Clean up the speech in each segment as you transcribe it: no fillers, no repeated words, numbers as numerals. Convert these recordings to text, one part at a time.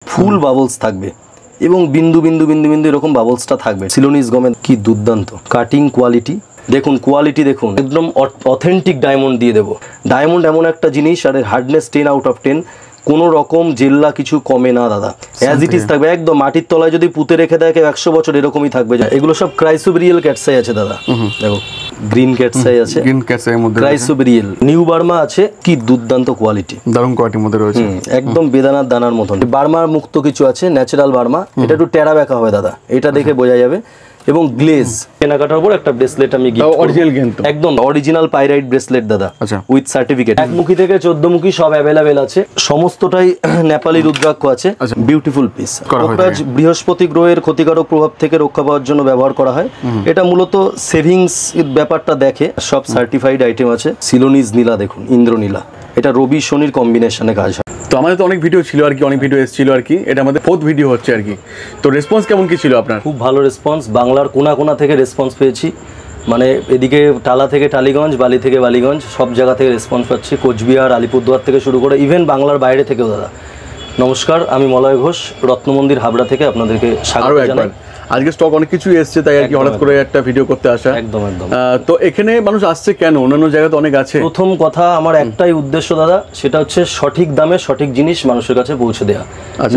ফুল bubbles থাকবে এবং বিন্দু বিন্দু বিন্দু বিন্দু এরকম বাবলসটা থাকবে। সিলোনিস গমের কি দুর্দান্ত কাটিং কোয়ালিটি, দেখুন কোয়ালিটি দেখুন, একদম অথেন্টিক ডায়মন্ড দিয়ে দেবো। ডায়মন্ড এমন একটা জিনিস, আর হার্ডনেস 10 আউট অফ 10, কোনো রকম জেল্লা কিছু কমে না দাদা, অ্যাজ ইট ইজ থাকবে একদম। মাটির তলায় যদি পুঁতে রেখে দেয় 100 বছর এরকমই থাকবে। এগুলো সব ক্রাইসোবেরিয়াল ক্যাটসাই আছে দাদা, দেখো গ্রিন ক্যাটসাই আছে, গ্রিন ক্যাটসাই এর মধ্যে ক্রাইসোবেরিয়াল নিউ বার্মা আছে, কি দুর্দান্ত কোয়ালিটি, দারুণ কোয়ালিটির মধ্যে রয়েছে, একদম বেদানার দানার মতন। বার্মার মুক্ত কিছু আছে, ন্যাচারাল বার্মা, এটা একটু টেরা ব্যাকা হবে দাদা, এটা দেখে বোঝা যাবে। এবং গ্লেজ কেনাকাটার পর একটা ব্রেসলেট আমি অরিজিনাল কিন্তু একদম অরিজিনাল পাইরাইট ব্রেসলেট দাদা, আচ্ছা, উইথ সার্টিফিকেট। 1 মুখী থেকে 14 মুখী সব অ্যাভেলেবেল আছে, সমস্তটাই নেপালি রুদ্রাক্ষ আছে, বিউটিফুল পিস। কোকরাজ বৃহস্পতি গ্রহের ক্ষতিকারক প্রভাব থেকে রক্ষা পাওয়ার জন্য ব্যবহার করা হয়। এটা মূলত সেভিংস ব্যাপারটা দেখে, সব সার্টিফাইড আইটেম আছে। সিলোনিস নীলা দেখুন, ইন্দ্রনীলা, এটা রবি শনির কম্বিনেশনে কাজ হয়। তো আমাদের তো অনেক ভিডিও ছিল আর কি, অনেক ভিডিও এসেছিল আর কি, এটা আমাদের 4th ভিডিও হচ্ছে আর কি। তো রেসপন্স কেমন কি ছিল আপনার? খুব ভালো রেসপন্স, বাংলার কোনা কোনা থেকে রেসপন্স পেয়েছি, মানে এদিকে টালা থেকে টালিগঞ্জ, বালি থেকে বালিগঞ্জ, সব জায়গা থেকে রেসপন্স পাচ্ছি, কোচবিহার, আলিপুরদুয়ার থেকে শুরু করে ইভেন বাংলার বাইরে থেকেও দাদা। নমস্কার, আমি মলয় ঘোষ, রত্নমন্দির হাবড়া থেকে আপনাদেরকে স্বাগত জানাই। আজকে স্টক অনেক কিছুই এসছে, তাই আর কি হঠাৎ করে একটা ভিডিও করতে আসা। একদম একদম। তো এখানে মানুষ আসছে কেন? অন্যান্য জায়গায় তো অনেক আছে। প্রথম কথা আমার একটাই উদ্দেশ্য দাদা, সেটা হচ্ছে সঠিক দামে সঠিক জিনিস মানুষের কাছে পৌঁছে দেওয়া।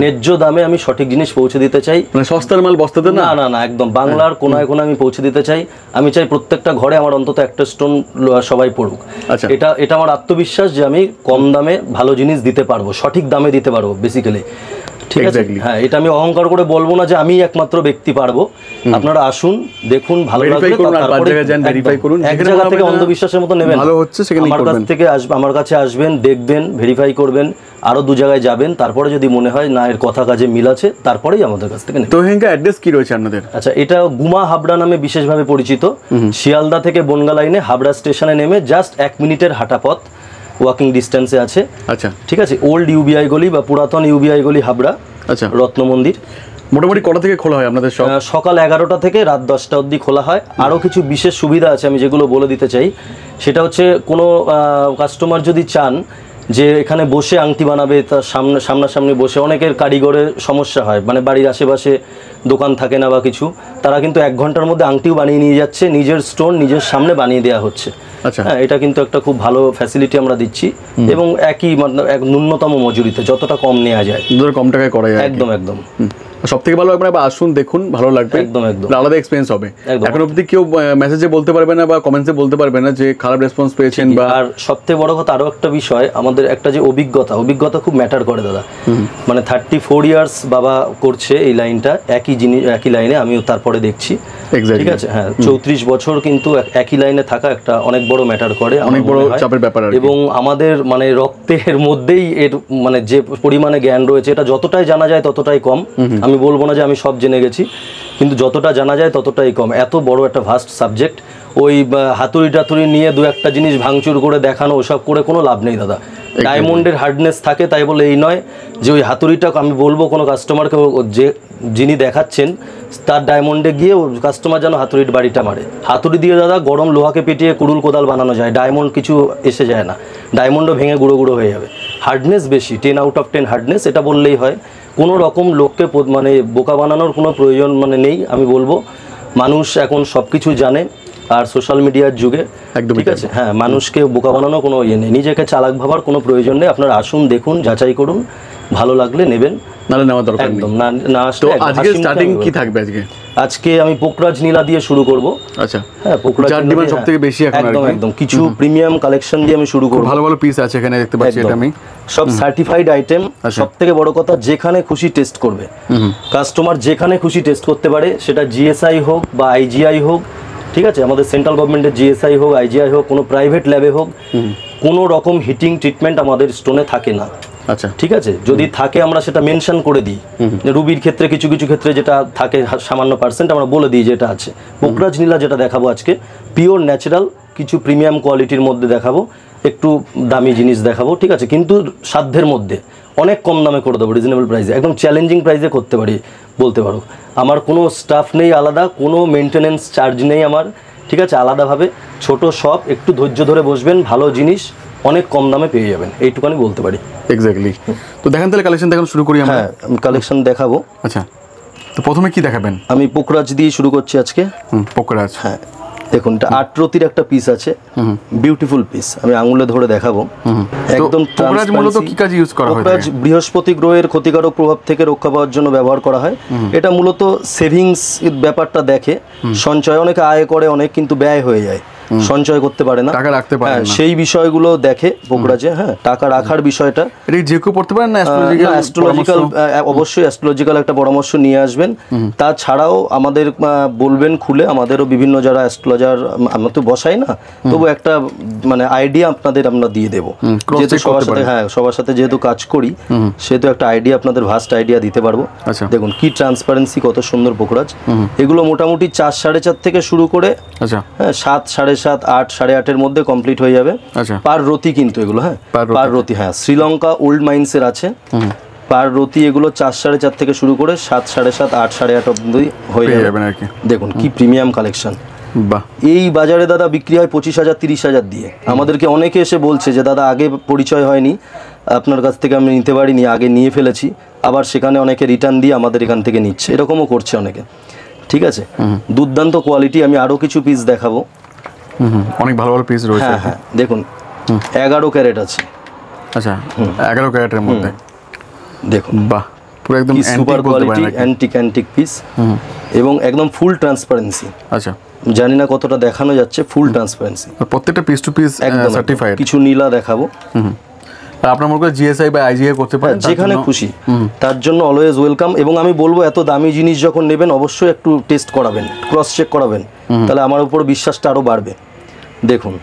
ন্যায্য দামে আমি সঠিক জিনিস পৌঁছে দিতে চাই, মানে সস্তার মাল বস্তাতে না, না না, একদম বাংলার কোনায় কোনায় আমি পৌঁছে দিতে চাই। আমি চাই প্রত্যেকটা ঘরে আমার অন্তত একটা স্টোন সবাই পড়ুক। এটা আমার আত্মবিশ্বাস যে আমি কম দামে ভালো জিনিস দিতে পারবো, সঠিক দামে দিতে পারবো বেসিক্যালি। ঠিক আছে, হ্যাঁ, এটা আমি অহংকার করে বলবো না যে আমি একমাত্র ব্যক্তি পারবো। আপনারা আসুন, দেখুন, ভালো লাগলে এক জায়গা থেকে অন্ধবিশ্বাসের মতো নেবেন, আমার কাছ থেকে আমার কাছে আসবেন, দেখবেন, ভেরিফাই করবেন, আরো 2 জায়গায় যাবেন, তারপরে যদি মনে হয় না এর কথা কাজে মিল আছে, তারপরেই আমাদের কাছ থেকে নেবেন। তো এখানকার অ্যাড্রেস কি রয়েছে আপনাদের? আচ্ছা, এটা গুমা হাবড়া নামে বিশেষভাবে পরিচিত। শিয়ালদা থেকে বনগা লাইনে হাবড়া স্টেশনে নেমে জাস্ট 1 মিনিটের হাঁটা পথ, ওয়াকিং ডিস্টেন্সে আছে। আচ্ছা, ঠিক আছে, ওল্ড ইউবিআই গলি বা পুরাতন ইউবিআই গলি হাবড়া। আচ্ছা, রত্নমন্দির মোটামুটি কটা থেকে খোলা হয় আপনাদের? সকাল 11টা থেকে রাত 10টা অবধি খোলা হয়। আরও কিছু বিশেষ সুবিধা আছে আমি যেগুলো বলে দিতে চাই, সেটা হচ্ছে কোনো কাস্টমার যদি চান যে এখানে বসে আংটি বানাবে, তার সামনাসামনি বসে, অনেকের কারিগরের সমস্যা হয়, মানে বাড়ির আশেপাশে দোকান থাকে না বা কিছু, তারা কিন্তু 1 ঘন্টার মধ্যে আংটিও বানিয়ে নিয়ে যাচ্ছে, নিজের স্টোন নিজের সামনে বানিয়ে দেওয়া হচ্ছে। হ্যাঁ, এটা কিন্তু একটা খুব ভালো ফ্যাসিলিটি আমরা দিচ্ছি, এবং একই এক ন্যূনতম মজুরিতে, যতটা কম নেওয়া যায় কম টাকায় করা যায়। একদম একদম। সব থেকে ভালো আপনারা আসুন, দেখুন, ভালো লাগবে, একদম একদম, আলাদা এক্সপেরিয়েন্স হবে। এখন অবধি কেউ মেসেজে বলতে পারবে না বা কমেন্টসে বলতে পারবে না যে খারাপ রেসপন্স পেয়েছেন। বা আর সবথেকে বড় কথা আরো একটা বিষয়, আমাদের একটা যে অভিজ্ঞতা খুব ম্যাটার করে দাদা। মানে 34 ইয়ার্স বাবা করছে এই লাইনটা, একই জিনিস একই লাইনে, আমিও তারপরে দেখছি। ঠিক আছে, হ্যাঁ, 34 বছর কিন্তু একই লাইনে থাকা একটা অনেক বড় ম্যাটার করে, অনেক বড় চাপের ব্যাপার। এবং আমাদের মানে রক্তের মধ্যেই এর মানে যে পরিমাণে জ্ঞান রয়েছে, এটা যতটাই জানা যায় ততটাই কম। আমি বলবো না যে আমি সব জেনে গেছি, কিন্তু যতটা জানা যায় ততটাই কম। এত বড় একটা ভাস্ট সাবজেক্ট, ওই হাতুড়ি টাতুড়ি নিয়ে 2-1টা জিনিস ভাঙচুর করে দেখানো, ওসব করে কোনো লাভ নেই দাদা। ডায়মন্ডের হার্ডনেস থাকে, তাই বলে এই নয় যে ওই হাতুড়িটা, আমি বলবো কোনো কাস্টমারকে যে যিনি দেখাচ্ছেন তার ডায়মন্ডে গিয়ে কাস্টমার যেন হাতুড়ির বাড়িটা মারে। হাতুড়ি দিয়ে দাদা গরম লোহাকে পেটিয়ে কুড়ুল কোদাল বানানো যায়, ডায়মন্ড কিছু এসে যায় না, ডায়মন্ডও ভেঙে গুঁড়ো গুঁড়ো হয়ে যাবে। হার্ডনেস বেশি, 10 আউট অফ 10 হার্ডনেস, এটা বললেই হয়। কোনো রকম লোককে মানে বোকা বানানোর কোনো প্রয়োজন মানে নেই। আমি বলবো মানুষ এখন সব কিছু জানে, আর সোশ্যাল মিডিয়ার যুগে, ঠিক আছে, হ্যাঁ, মানুষকে বোকা বানানো কোনো ইয়ে নেই, নিজেকে চালাক ভাবার কোনো প্রয়োজন নেই। আপনারা আসুন, দেখুন, যাচাই করুন, ভালো লাগলে নেবেন, নাহলে নেওয়ার দরকার নেই। একদম না আসলে। তো আজকে স্টার্টিং কি থাকবে? আজকে আমি পোকরাজ নীলা দিয়ে শুরু করব। আচ্ছা, হ্যাঁ, পোকরাজ ডিমান্ড সবথেকে বেশি এখন, একদম কিছু প্রিমিয়াম কালেকশন দিয়ে আমি শুরু করব। ভালো ভালো পিস আছে এখানে, দেখতে পাচ্ছি, এটা আমি সব সার্টিফাইড আইটেম। সবথেকে বড় কথা, যেখানে খুশি টেস্ট করবে কাস্টমার, যেখানে খুশি টেস্ট করতে পারে, সেটা জিএসআই হোক বা আইজিআই হোক, ঠিক আছে, আমাদের সেন্ট্রাল গভর্নমেন্টের জিএসআই হোক, আইজিআই হোক, কোনো প্রাইভেট ল্যাবে হোক, কোনো রকম হিটিং ট্রিটমেন্ট আমাদের স্টোনে থাকে না। আচ্ছা, ঠিক আছে, যদি থাকে আমরা সেটা মেনশন করে দিই, যে রুবির ক্ষেত্রে কিছু কিছু ক্ষেত্রে যেটা থাকে সামান্য পার্সেন্ট আমরা বলে দিই যেটা আছে। পোকরাজ নীলা যেটা দেখাবো আজকে, পিওর ন্যাচারাল, কিছু প্রিমিয়াম কোয়ালিটির মধ্যে দেখাবো, একটু দামি জিনিস দেখাবো, ঠিক আছে, কিন্তু সাধ্যের মধ্যে, অনেক কম দামে করে দেবো, রিজনেবল প্রাইসে, একদম চ্যালেঞ্জিং প্রাইসে করতে পারি বলতে পারো। আমার কোনো স্টাফ নেই আলাদা, কোনো মেনটেনেন্স চার্জ নেই আমার, ঠিক আছে, আলাদাভাবে ছোট শপ, একটু ধৈর্য ধরে বসবেন, ভালো জিনিস অনেক কম দামে পেয়ে যাবেন, এইটুকানি বলতে পারি। এক্স্যাক্টলি। তো দেখেন তাহলে কালেকশন দেখানো শুরু করি আমরা। হ্যাঁ, আমি কালেকশন দেখাবো। আচ্ছা, তো প্রথমে কি দেখাবেন? আমি পোকরাজ দিয়ে শুরু করছি আজকে। পোকরাজ। হ্যাঁ, দেখুন এটা 8 রতির একটা পিস আছে, বিউটিফুল পিস, আমি আঙুলে ধরে দেখাবো। একদম পোকরাজ মূলত কি কাজে ইউজ করা হয়? পোকরাজ বৃহস্পতি গ্রহের ক্ষতিকারক প্রভাব থেকে রক্ষা পাওয়ার জন্য ব্যবহার করা হয়। এটা মূলত সেভিংস ব্যাপারটা দেখে, সঞ্চয়, অনেকে আয় করে অনেক কিন্তু ব্যয় হয়ে যায়, সঞ্চয় করতে পারে না, টাকা রাখতে পারে না, সেই বিষয়গুলো দেখে পোকরাজে। হ্যাঁ, টাকা রাখার বিষয়টা এটা যে কেউ পড়তে পারেন না? অ্যাস্ট্রোলজিক্যাল, অবশ্যই অ্যাস্ট্রোলজিক্যাল একটা পরামর্শ নিয়ে আসবেন। তাছাড়াও আমাদের বলবেন খুলে, আমাদেরও বিভিন্ন যারা অ্যাস্ট্রোলজার, আমরা তো বসাই না, তবু একটা মানে আইডিয়া আপনাদের আমরা দিয়ে দেবো, যেহেতু সবার সাথে, হ্যাঁ সবার সাথে যেহেতু কাজ করি, সেহেতু একটা আইডিয়া, আপনাদের ভাস্ট আইডিয়া দিতে পারবো। দেখুন কি ট্রান্সপারেন্সি, কত সুন্দর পোকরাজ। এগুলো মোটামুটি 4, 4.5 থেকে শুরু করে, হ্যাঁ 7, 7.5, 8, 8.5-এর মধ্যে কমপ্লিট হয়ে যাবে পার রতি কিন্তু এগুলো। হ্যাঁ, পার রতি। হ্যাঁ, শ্রীলঙ্কা ওল্ড মাইন্সের আছে পার রতি, এগুলো 4, 4.5 থেকে শুরু করে 7, 7.5, 8, 8.5 অবধি হয়ে যাবে আর কি। দেখুন কি প্রিমিয়াম কালেকশন। এই বাজারে দাদা বিক্রি হয় 25,000, 30,000 দিয়ে। আমাদেরকে অনেকে এসে বলছে যে দাদা আগে পরিচয় হয়নি, আপনার কাছ থেকে আমি নিতে পারিনি, আগে নিয়ে ফেলেছি, আবার সেখানে অনেকে রিটার্ন দিয়ে আমাদের এখান থেকে নিচ্ছে, এরকমও করছে অনেকে। ঠিক আছে, দুর্দান্ত কোয়ালিটি। আমি আরও কিছু পিস দেখাবো, অনেক ভালো ভালো পিস রয়েছে। হ্যাঁ, দেখুন 11 ক্যারেট আছে। আচ্ছা, 11 ক্যারেটের মধ্যে দেখুন, বাহ, পুরো একদম সুপার কোয়ালিটি, অ্যান্টিক পিস, এবং একদম ফুল ট্রান্সপারেন্সি। আচ্ছা, জানি না কতটা দেখানো যাচ্ছে, ফুল ট্রান্সপারেন্সি, প্রত্যেকটা পিস টু পিস সার্টিফাইড। কিছু নীলা দেখাবো, আপনার মনে করে জিএসআই বা আইজিআই করতে পারেন, যেখানে খুশি, তার জন্য অলওয়েজ ওয়েলকাম। এবং আমি বলবো এত দামি জিনিস যখন নেবেন অবশ্যই একটু টেস্ট করাবেন, ক্রস চেক করাবেন, তাহলে আমার উপর বিশ্বাসটা আরও বাড়বে। দেখুন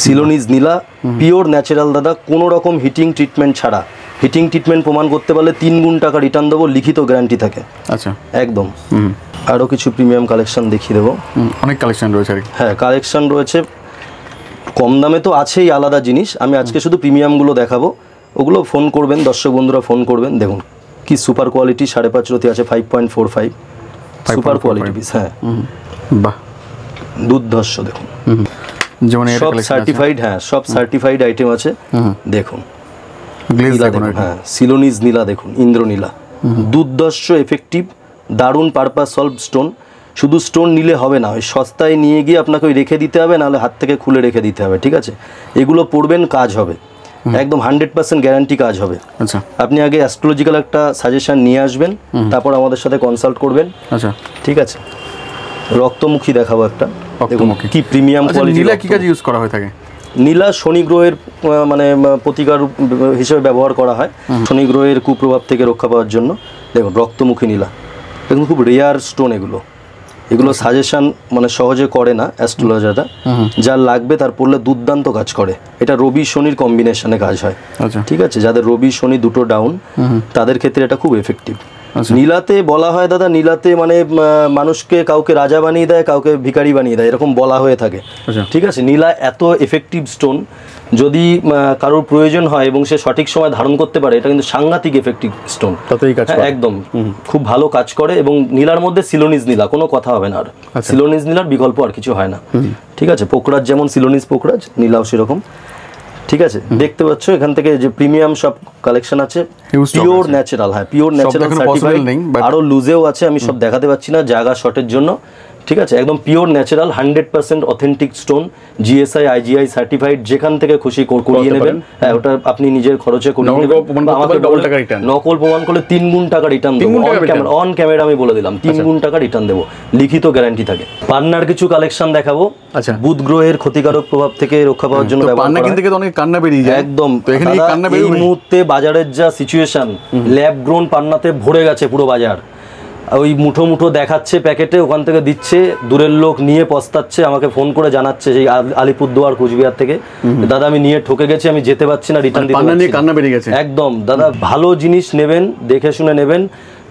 সিলোনিজ নীলা, পিওর ন্যাচারাল দাদা, কোনো রকম হিটিং ট্রিটমেন্ট ছাড়া। হিটিং ট্রিটমেন্ট প্রমাণ করতে পারলে 3 গুণ টাকা রিটার্ন দেবো, লিখিত গ্যারান্টি থাকে। আচ্ছা, একদম। আরও কিছু প্রিমিয়াম কালেকশন দেখিয়ে দেবো। অনেক কালেকশন রয়েছে আর কি। হ্যাঁ, কালেকশন রয়েছে, কম দামে তো আছেই আলাদা জিনিস, আমি আজকে শুধু প্রিমিয়ামগুলো দেখাবো। ওগুলো ফোন করবেন, দর্শক বন্ধুরা ফোন করবেন। দেখুন কি সুপার কোয়ালিটি, 5.5 রতি আছে, 5.45 সুপার কোয়ালিটি পিস। হ্যাঁ, বাহ, দুর্ধর্ষ। দেখুন যেমন সব সার্টিফাইড, হ্যাঁ সব সার্টিফাইড আইটেম আছে। দেখুন হ্যাঁ, সিলোনিজ নীলা, দেখুন ইন্দ্রনীলা, দুর্ধর্ষ, এফেক্টিভ, দারুণ পারপাস সলভ স্টোন। শুধু স্টোন নিলে হবে না, ওই সস্তায় নিয়ে গিয়ে আপনাকে ওই রেখে দিতে হবে, নাহলে হাত থেকে খুলে রেখে দিতে হবে। ঠিক আছে, এগুলো পড়বেন, কাজ হবে, একদম 100% গ্যারান্টি কাজ হবে। আচ্ছা, আপনি আগে অ্যাস্ট্রোলজিক্যাল একটা সাজেশন নিয়ে আসবেন, তারপর আমাদের সাথে কনসাল্ট করবেন। আচ্ছা, ঠিক আছে। রক্তমুখী দেখাবো একটা, কি প্রিমিয়াম কোয়ালিটি। নীলা কি কাজে ইউজ করা হয়ে থাকে? নীলা শনি গ্রহের মানে প্রতিকার হিসেবে ব্যবহার করা হয়, শনি গ্রহের কুপ্রভাব থেকে রক্ষা পাওয়ার জন্য। দেখুন রক্তমুখী নীলা, দেখুন খুব রেয়ার স্টোন এগুলো সাজেশন মানে সহজে করে না অ্যাস্ট্রোলজাররা, যার লাগবে তার পড়লে দুর্দান্ত কাজ করে। এটা রবি শনির কম্বিনেশনে কাজ হয়। ঠিক আছে, যাদের রবি শনি দুটো ডাউন, তাদের ক্ষেত্রে এটা খুব এফেক্টিভ। নীলাতে বলা হয় দাদা, নীলাতে মানে মানুষকে কাউকে রাজা বানিয়ে দেয়, কাউকে ভিখারি বানিয়ে দেয়, এরকম বলা হয়ে থাকে। ঠিক আছে, নীলা এত এফেক্টিভ স্টোন, যদি কারোর প্রয়োজন হয় এবং সে সঠিক সময় ধারণ করতে পারে, এটা কিন্তু সাংঘাতিক এফেক্টিভ স্টোন, একদম খুব ভালো কাজ করে। এবং নীলার মধ্যে সিলোনিজ নীলা, কোনো কথা হবে না আর, সিলোনিজ নীলার বিকল্প আর কিছু হয় না। ঠিক আছে, পোকরাজ যেমন সিলোনিজ পোকরাজ, নীলাও সেরকম। ঠিক আছে, দেখতে পাচ্ছ এখান থেকে যে প্রিমিয়াম সব কালেকশন আছে, পিওর ন্যাচারাল। হ্যাঁ, পিওর ন্যাচারাল সার্টিফাইড, আরো লুজেও আছে, আমি সব দেখাতে পাচ্ছি না জায়গা শর্টের জন্য। ঠিক আছে, একদম pure natural, 100% authentic stone, GSI IGI certified, যেখান থেকে খুশি করিয়ে নেবেন। হ্যাঁ, ওটা আপনি নিজের খরচে করিয়ে নেবেন, নকল প্রমাণ করলে 3 গুণ টাকা রিটার্ন দেবো, অন ক্যামেরা আমি বলে দিলাম, 3 গুণ টাকা রিটার্ন দেবো, লিখিত গ্যারান্টি থাকে। পান্নার কিছু কালেকশন দেখাবো। আচ্ছা, বুধ গ্রহের ক্ষতিকারক প্রভাব থেকে রক্ষা পাওয়ার জন্য একদম। এই মুহূর্তে বাজারের যা সিচুয়েশন, ল্যাব গ্রোন পান্নাতে ভরে গেছে পুরো বাজার, ওই মুঠো মুঠো দেখাচ্ছে প্যাকেটে, ওখান থেকে দিচ্ছে, দূরের লোক নিয়ে পস্তাচ্ছে, আমাকে ফোন করে জানাচ্ছে সেই আলিপুরদুয়ার কুচবিহার থেকে, দাদা আমি নিয়ে ঠকে গেছি, আমি যেতে পারছি না, রিটার্ন দিতে পারছি না। একদম দাদা, ভালো জিনিস নেবেন, দেখে শুনে নেবেন,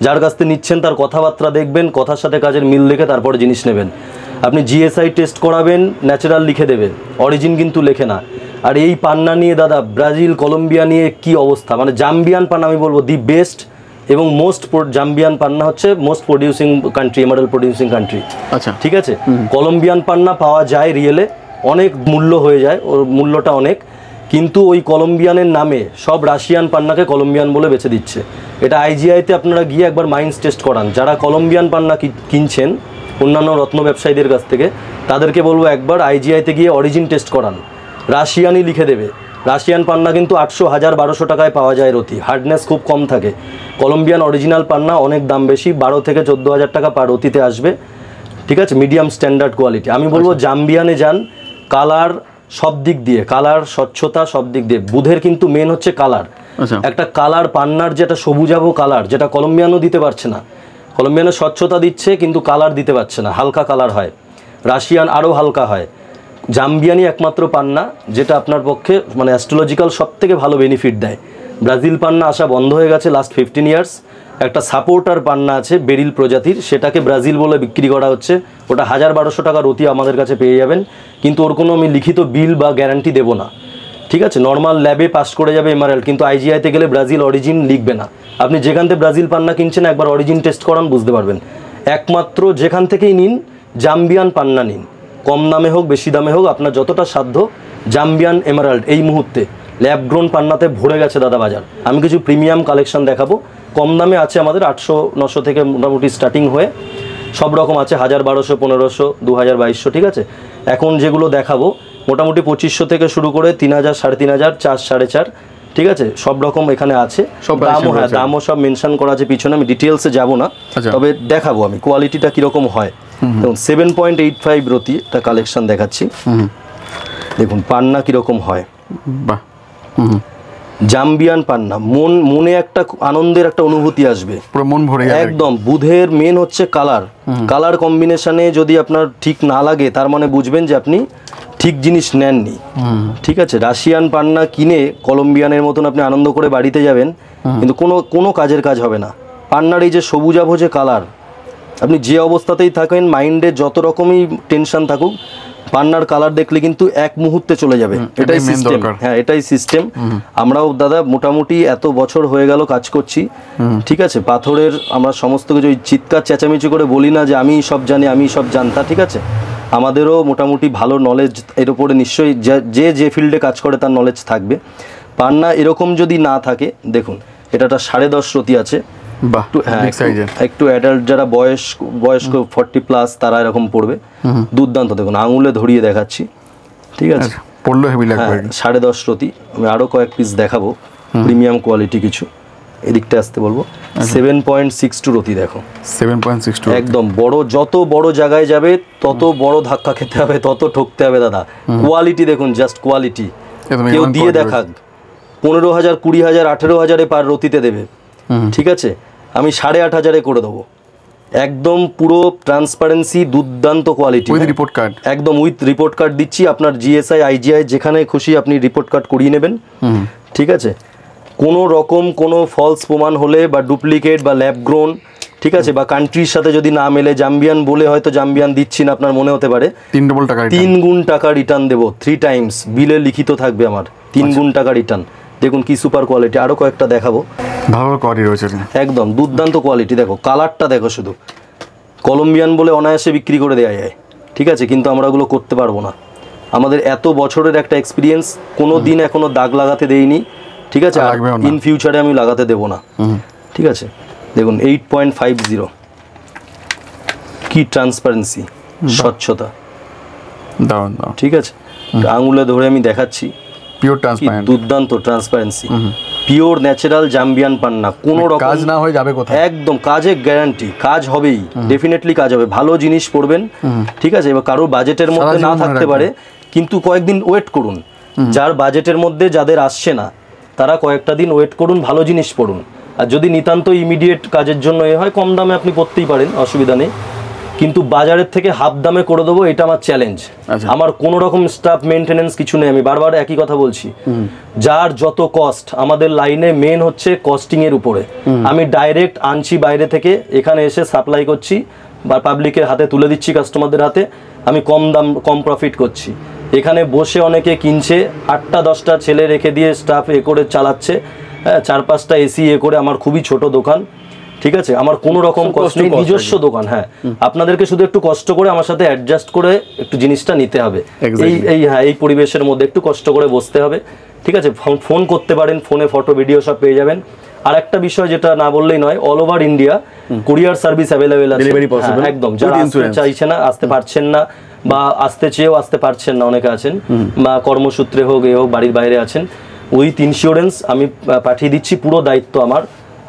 যার কাছ থেকে নিচ্ছেন তার কথাবার্তা দেখবেন, কথার সাথে কাজের মিল দেখে তারপরে জিনিস নেবেন। আপনি জিএসআই টেস্ট করাবেন, ন্যাচারাল লিখে দেবেন, অরিজিন কিন্তু লেখে না। আর এই পান্না নিয়ে দাদা, ব্রাজিল কলম্বিয়া নিয়ে কি অবস্থা, মানে জাম্বিয়ান পান্না আমি বলবো দি বেস্ট, এবং মোস্ট জাম্বিয়ান পান্না হচ্ছে most producing country, emerald producing country. আচ্ছা, ঠিক আছে, কলম্বিয়ান পান্না পাওয়া যায় রিয়েলে, অনেক মূল্য হয়ে যায়, ওর মূল্যটা অনেক, কিন্তু ওই কলম্বিয়ানের নামে সব রাশিয়ান পান্নাকে কলম্বিয়ান বলে বেছে দিচ্ছে। এটা আইজিআইতে আপনারা গিয়ে একবার মাইন্ডস টেস্ট করান, যারা কলম্বিয়ান পান্না কিনছেন অন্যান্য রত্ন ব্যবসায়ীদের কাছ থেকে, তাদেরকে বলবো একবার আইজিআইতে গিয়ে অরিজিন টেস্ট করান, রাশিয়ানই লিখে দেবে। রাশিয়ান পান্না কিন্তু 800, 1000, 1200 টাকায় পাওয়া যায় রতি, হার্ডনেস খুব কম থাকে। কলম্বিয়ান অরিজিনাল পান্না অনেক দাম বেশি, 12 থেকে 14,000 টাকা পার রতিতে আসবে, ঠিক আছে, মিডিয়াম স্ট্যান্ডার্ড কোয়ালিটি। আমি বলবো জাম্বিয়ানে যান, কালার সব দিক দিয়ে, কালার স্বচ্ছতা সব দিক দিয়ে। বুধের কিন্তু মেন হচ্ছে কালার, একটা কালার পান্নার যেটা সবুজাবো কালার, যেটা কলম্বিয়ানও দিতে পারছে না। কলম্বিয়ানের স্বচ্ছতা দিচ্ছে কিন্তু কালার দিতে পারছে না, হালকা কালার হয়। রাশিয়ান আরও হালকা হয়। জাম্বিয়ানই একমাত্র পান্না যেটা আপনার পক্ষে মানে অ্যাস্ট্রোলজিক্যাল সব থেকে ভালো বেনিফিট দেয়। ব্রাজিল পান্না আসা বন্ধ হয়ে গেছে লাস্ট 15 ইয়ার্স। একটা সাপোর্টার পান্না আছে বেরিল প্রজাতির, সেটাকে ব্রাজিল বলে বিক্রি করা হচ্ছে। ওটা 1000-1200 টাকা রতি আমাদের কাছে পেয়ে যাবেন, কিন্তু ওর কোনো আমি লিখিত বিল বা গ্যারান্টি দেবো না, ঠিক আছে। নর্মাল ল্যাবে পাস করে যাবে এমারেল্ড, কিন্তু আইজিআইতে গেলে ব্রাজিল অরিজিন লিখবে না। আপনি যেখান থেকে ব্রাজিল পান্না কিনছেন একবার অরিজিন টেস্ট করান, বুঝতে পারবেন। একমাত্র যেখান থেকেই নিন জাম্বিয়ান পান্না নিন, কম দামে হোক বেশি দামে হোক, আপনার যতটা সাধ্য। জাম্বিয়ান এমারাল্ড এই মুহূর্তে ল্যাব গ্রোন পান্নাতে ভরে গেছে দাদা বাজার। আমি কিছু প্রিমিয়াম কালেকশন দেখাবো, কম দামে আছে আমাদের 800-900 থেকে মোটামুটি স্টার্টিং হয়ে সব রকম আছে, 1000, 1200, 1500, 2000, 2200, ঠিক আছে। এখন যেগুলো দেখাবো মোটামুটি 2500 থেকে শুরু করে 3000, 3500, 4, 4.5, ঠিক আছে, সব রকম এখানে আছে। দামও হ্যাঁ দামও সব মেনশন করা আছে পিছনে, আমি ডিটেলসে যাব না, তবে দেখাবো আমি কোয়ালিটিটা কীরকম হয়। দেখুন 7.85 রতি একটা কালেকশন দেখাচ্ছি, দেখুন পান্না কীরকম হয়। বাহ, জাম্বিয়ান পান্না, মনে একটা আনন্দের একটা অনুভূতি আসবে, পুরো মন ভরে একদম। বুধের মেন হচ্ছে কালার, কালার কম্বিনেশনে যদি আপনার ঠিক না লাগে তার মানে বুঝবেন যে আপনি ঠিক জিনিস নেননি, ঠিক আছে। রাশিয়ান পান্না কিনে কলম্বিয়ানের মতন আপনি আনন্দ করে বাড়িতে যাবেন, কিন্তু কোনো কাজের কাজ হবে না। পান্নার এই যে সবুজাভ যে কালার, আপনি যে অবস্থাতেই থাকেন, মাইন্ডে যত রকমই টেনশন থাকুক, পান্নার কালার দেখলে কিন্তু এক মুহূর্তে চলে যাবে। এটাই সিস্টেম, হ্যাঁ এটাই সিস্টেম। আমরাও দাদা মোটামুটি এত বছর হয়ে গেল কাজ করছি, ঠিক আছে। পাথরের আমরা সমস্ত কিছু চিৎকার চেঁচামেচি করে বলি না যে আমি সব জানি, আমি সব জানতা, ঠিক আছে। আমাদেরও মোটামুটি ভালো নলেজ এর উপরে নিশ্চয়ই, যে ফিল্ডে কাজ করে তার নলেজ থাকবে। পান্না এরকম যদি না থাকে, দেখুন এটা 10.5 রতি আছে, একটু অ্যাডাল্ট যারা বয়স্ক 40+ তারা এরকম পড়বে। দুর্দান্ত, দেখুন আঙুলে ধরিয়ে দেখাচ্ছি, ঠিক আছে, পড়লো হেভি লাগবে। 10.5 রতি। আমি আরো কয়েক পিস দেখাবো প্রিমিয়াম কোয়ালিটি কিছু, এদিকটা আসতে বলবো। 7.62 রতি, দেখো 7.62 একদম বড়। যত বড় জায়গায় যাবে তত বড় ধাক্কা খেতে হবে, তত ঠকতে হবে দাদা। কোয়ালিটি দেখুন, জাস্ট কোয়ালিটি। কেউ দিয়ে দেখাক 15,000, 20,000, 18,000 পার রতিতে দেবে, ঠিক আছে, আমি 8,500 করে দেবো। একদম পুরো ট্রান্সপারেন্সি, দুর্দান্ত কোয়ালিটি, উইথ রিপোর্ট কার্ড, একদম উইথ রিপোর্ট কার্ড দিচ্ছি। আপনার জিএসআই, আইজিআই যেখানে খুশি আপনি রিপোর্ট কার্ড করিয়ে নেবেন, ঠিক আছে। কোনো রকম কোনো ফলস প্রমাণ হলে বা ডুপ্লিকেট বা ল্যাব গ্রোন, ঠিক আছে, বা কান্ট্রির সাথে যদি না মেলে, জাম্বিয়ান বলে হয়তো জাম্বিয়ান দিচ্ছি না আপনার মনে হতে পারে, 3 গুণ টাকা রিটার্ন দেবো, 3 টাইমস বিলে লিখিত থাকবে আমার, 3 গুণ টাকা রিটার্ন। দেখুন কি সুপার কোয়ালিটি। আরো কয়েকটা দেখাবো, ভালো কোয়ালিটি রয়েছে, একদম দুর্দান্ত কোয়ালিটি। দেখো কালারটা দেখো শুধু, কলম্বিয়ান বলে অনায়াসে বিক্রি করে দেওয়া যায়, ঠিক আছে, কিন্তু আমরা ওগুলো করতে পারবো না। আমাদের এত বছরের একটা এক্সপিরিয়েন্স, কোনো দিন এখনো দাগ লাগাতে দেইনি, ঠিক আছে, ইন ফিউচারে আমি লাগাতে দেবো না, ঠিক আছে। দেখুন 8.50, কি ট্রান্সপারেন্সি, স্বচ্ছতা, ঠিক আছে। আঙুলে ধরে আমি দেখাচ্ছি, পিওর ট্রান্সপারেন্ট, দুর্দান্ত ট্রান্সপারেন্সি, পিওর ন্যাচারাল জাম্বিয়ান পান্না। কোনো রকম কাজ না হয়ে যাবে কোথায়, একদম কাজের গ্যারান্টি, কাজ হবেই, ডেফিনেটলি কাজ হবে। ভালো জিনিস পড়বেন, ঠিক আছে। এবার কারোর বাজেটের মধ্যে না থাকতে পারে, কিন্তু কয়েকদিন ওয়েট করুন। যার বাজেটের মধ্যে যাদের আসছে না, তারা কয়েকটা দিন ওয়েট করুন, ভালো জিনিস পড়ুন। আর যদি নিতান্ত ইমিডিয়েট কাজের জন্য হয়, কম দামে আপনি পড়তেই পারেন, অসুবিধা নেই, কিন্তু বাজারের থেকে হাফ দামে করে দেবো, এটা আমার চ্যালেঞ্জ। আমার কোনো রকম স্টাফ মেনটেনেন্স কিছু নেই, আমি বারবার একই কথা বলছি। যার যত কস্ট, আমাদের লাইনে মেন হচ্ছে কস্টিং এর উপরে। আমি ডাইরেক্ট আনছি বাইরে থেকে, এখানে এসে সাপ্লাই করছি বা পাবলিকের হাতে তুলে দিচ্ছি, কাস্টমারদের হাতে। আমি কম দাম, কম প্রফিট করছি। এখানে বসে অনেকে কিনছে, 8টা-10টা ছেলে রেখে দিয়ে স্টাফ করে চালাচ্ছে, হ্যাঁ, 4-5টা এসি করে। আমার খুবই ছোট দোকান, ঠিক আছে, আমার কোনো রকম কষ্ট নেই, নিজস্ব দোকান। হ্যাঁ, আপনাদেরকে শুধু একটু কষ্ট করে আমার সাথে অ্যাডজাস্ট করে একটু জিনিসটা নিতে হবে। এই পরিবেশের মধ্যে একটু কষ্ট করে বসতে হবে, ঠিক আছে, ফোন করতে পারেন, ফোনে ফটো ভিডিও সব পেয়ে যাবেন। আর একটা বিষয় যেটা না বললেই নয়, all over India courier service available আছে, একদম। যারা আসতে চাইছে না, আসতে পারছেন না, বা আসতে চেয়েও আসতে পারছেন না, অনেকে আছেন, বা কর্মসূত্রে হোক এ হোক, বাড়ির বাইরে আছেন, উইথ ইন্স্যুরেন্স আমি পাঠিয়ে দিচ্ছি। পুরো দায়িত্ব আমার,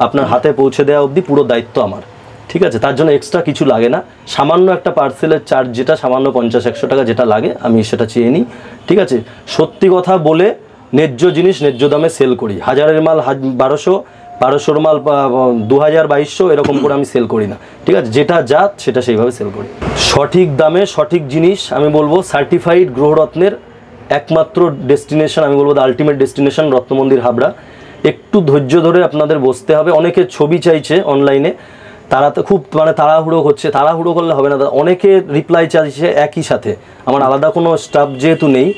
আপনার হাতে পৌঁছে দেওয়া অবধি পুরো দায়িত্ব আমার, ঠিক আছে। তার জন্য এক্সট্রা কিছু লাগে না, সামান্য একটা পার্সেলের চার্জ যেটা সামান্য 50-100 টাকা যেটা লাগে আমি সেটা চেয়ে নিই, ঠিক আছে। সত্যি কথা বলে ন্যায্য জিনিস ন্যায্য দামে সেল করি। 1000-এর মাল 1200, 1200-র মাল 2000-2200 এরকম করে আমি সেল করি না, ঠিক আছে। যেটা জাত সেটা সেইভাবে সেল করি। সঠিক দামে সঠিক জিনিস, আমি বলবো সার্টিফাইড গ্রহরত্নের একমাত্র ডেস্টিনেশন, আমি বলবো আলটিমেট ডেস্টিনেশন রত্নমন্দির হাবড়া। একটু ধৈর্য ধরে আপনাদের বসতে হবে। অনেকে ছবি চাইছে অনলাইনে, তারা তো খুব মানে তাড়াহুড়ো করছে, তাড়াহুড়ো করলে হবে না। অনেকে রিপ্লাই চাইছে একই সাথে, আমার আলাদা কোনো স্টাফ যেহেতু নেই,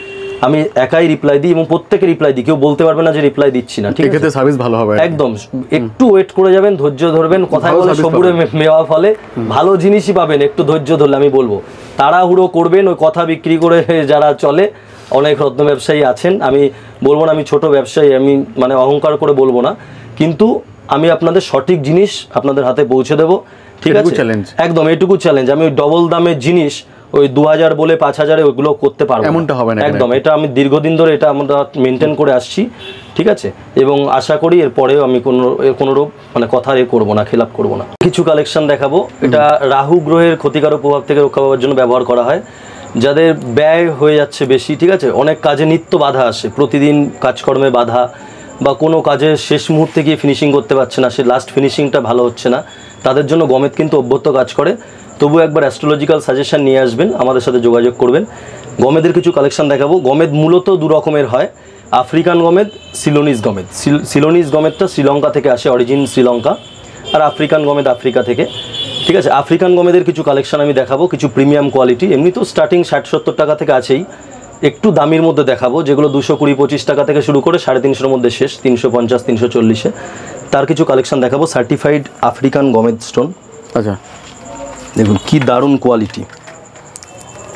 আমি একাই রিপ্লাই দিই এবং প্রত্যেকে রিপ্লাই দিই, কেউ বলতে পারবে না যে রিপ্লাই দিচ্ছি না, ঠিক আছে। সার্ভিস ভালো হবে একদম। একটু ওয়েট করে যাবেন, ধৈর্য ধরবেন, কথা বলে সবুরে মেওয়া ফলে, ভালো জিনিসই পাবেন একটু ধৈর্য ধরলে। আমি বলবো তাড়াহুড়ো করবেন, ওই কথা বিক্রি করে যারা চলে, অনেক রত্ন ব্যবসায়ী আছেন, আমি বলবো না আমি ছোট ব্যবসায়ী, আমি মানে অহংকার করে বলবো না, কিন্তু আমি আপনাদের সঠিক জিনিস আপনাদের হাতে পৌঁছে দেবো, ঠিক আছে। একদম এটুকু চ্যালেঞ্জ। আমি ওই ডবল দামের জিনিস ওই 2000 বলে 5000-এ ওইগুলো করতে পারবো, এমনটা হবে না একদম। এটা আমি দীর্ঘদিন ধরে এটা আমরা মেনটেন করে আসছি, ঠিক আছে। এবং আশা করি এরপরেও আমি কোনোরূপ মানে কথা করবো না, খেলাপ করবো না। কিছু কালেকশন দেখাবো, এটা রাহু গ্রহের ক্ষতিকারক প্রভাব থেকে রক্ষা পাওয়ার জন্য ব্যবহার করা হয়। যাদের ব্যয় হয়ে যাচ্ছে বেশি, ঠিক আছে, অনেক কাজে নিত্য বাধা আসে, প্রতিদিন কাজকর্মে বাধা, বা কোনো কাজে শেষ মুহূর্তে গিয়ে ফিনিশিং করতে পারছে না, সে লাস্ট ফিনিশিংটা ভালো হচ্ছে না, তাদের জন্য গমেদ কিন্তু অভ্যর্থ কাজ করে। তবু একবার অ্যাস্ট্রোলজিক্যাল সাজেশন নিয়ে আসবেন, আমাদের সাথে যোগাযোগ করবেন। গমেদের কিছু কালেকশন দেখাবো। গমেদ মূলত দু রকমের হয়, আফ্রিকান গমেদ, সিলোনিজ গমেদ। সিলোনিজ গমেদটা শ্রীলঙ্কা থেকে আসে, অরিজিন শ্রীলঙ্কা, আর আফ্রিকান গমেদ আফ্রিকা থেকে, ঠিক আছে। আফ্রিকান গমেদের কিছু কালেকশন আমি দেখাবো, কিছু প্রিমিয়াম কোয়ালিটি। এমনি তো স্টার্টিং 60-70 টাকা থেকে আছেই, একটু দামির মধ্যে দেখাবো, যেগুলো 220-25 টাকা থেকে শুরু করে 350-এর মধ্যে শেষ, 350-340-এ। তার কিছু কালেকশন দেখাবো, সার্টিফাইড আফ্রিকান গমেদ স্টোন। আচ্ছা, দেখুন কি দারুণ কোয়ালিটি,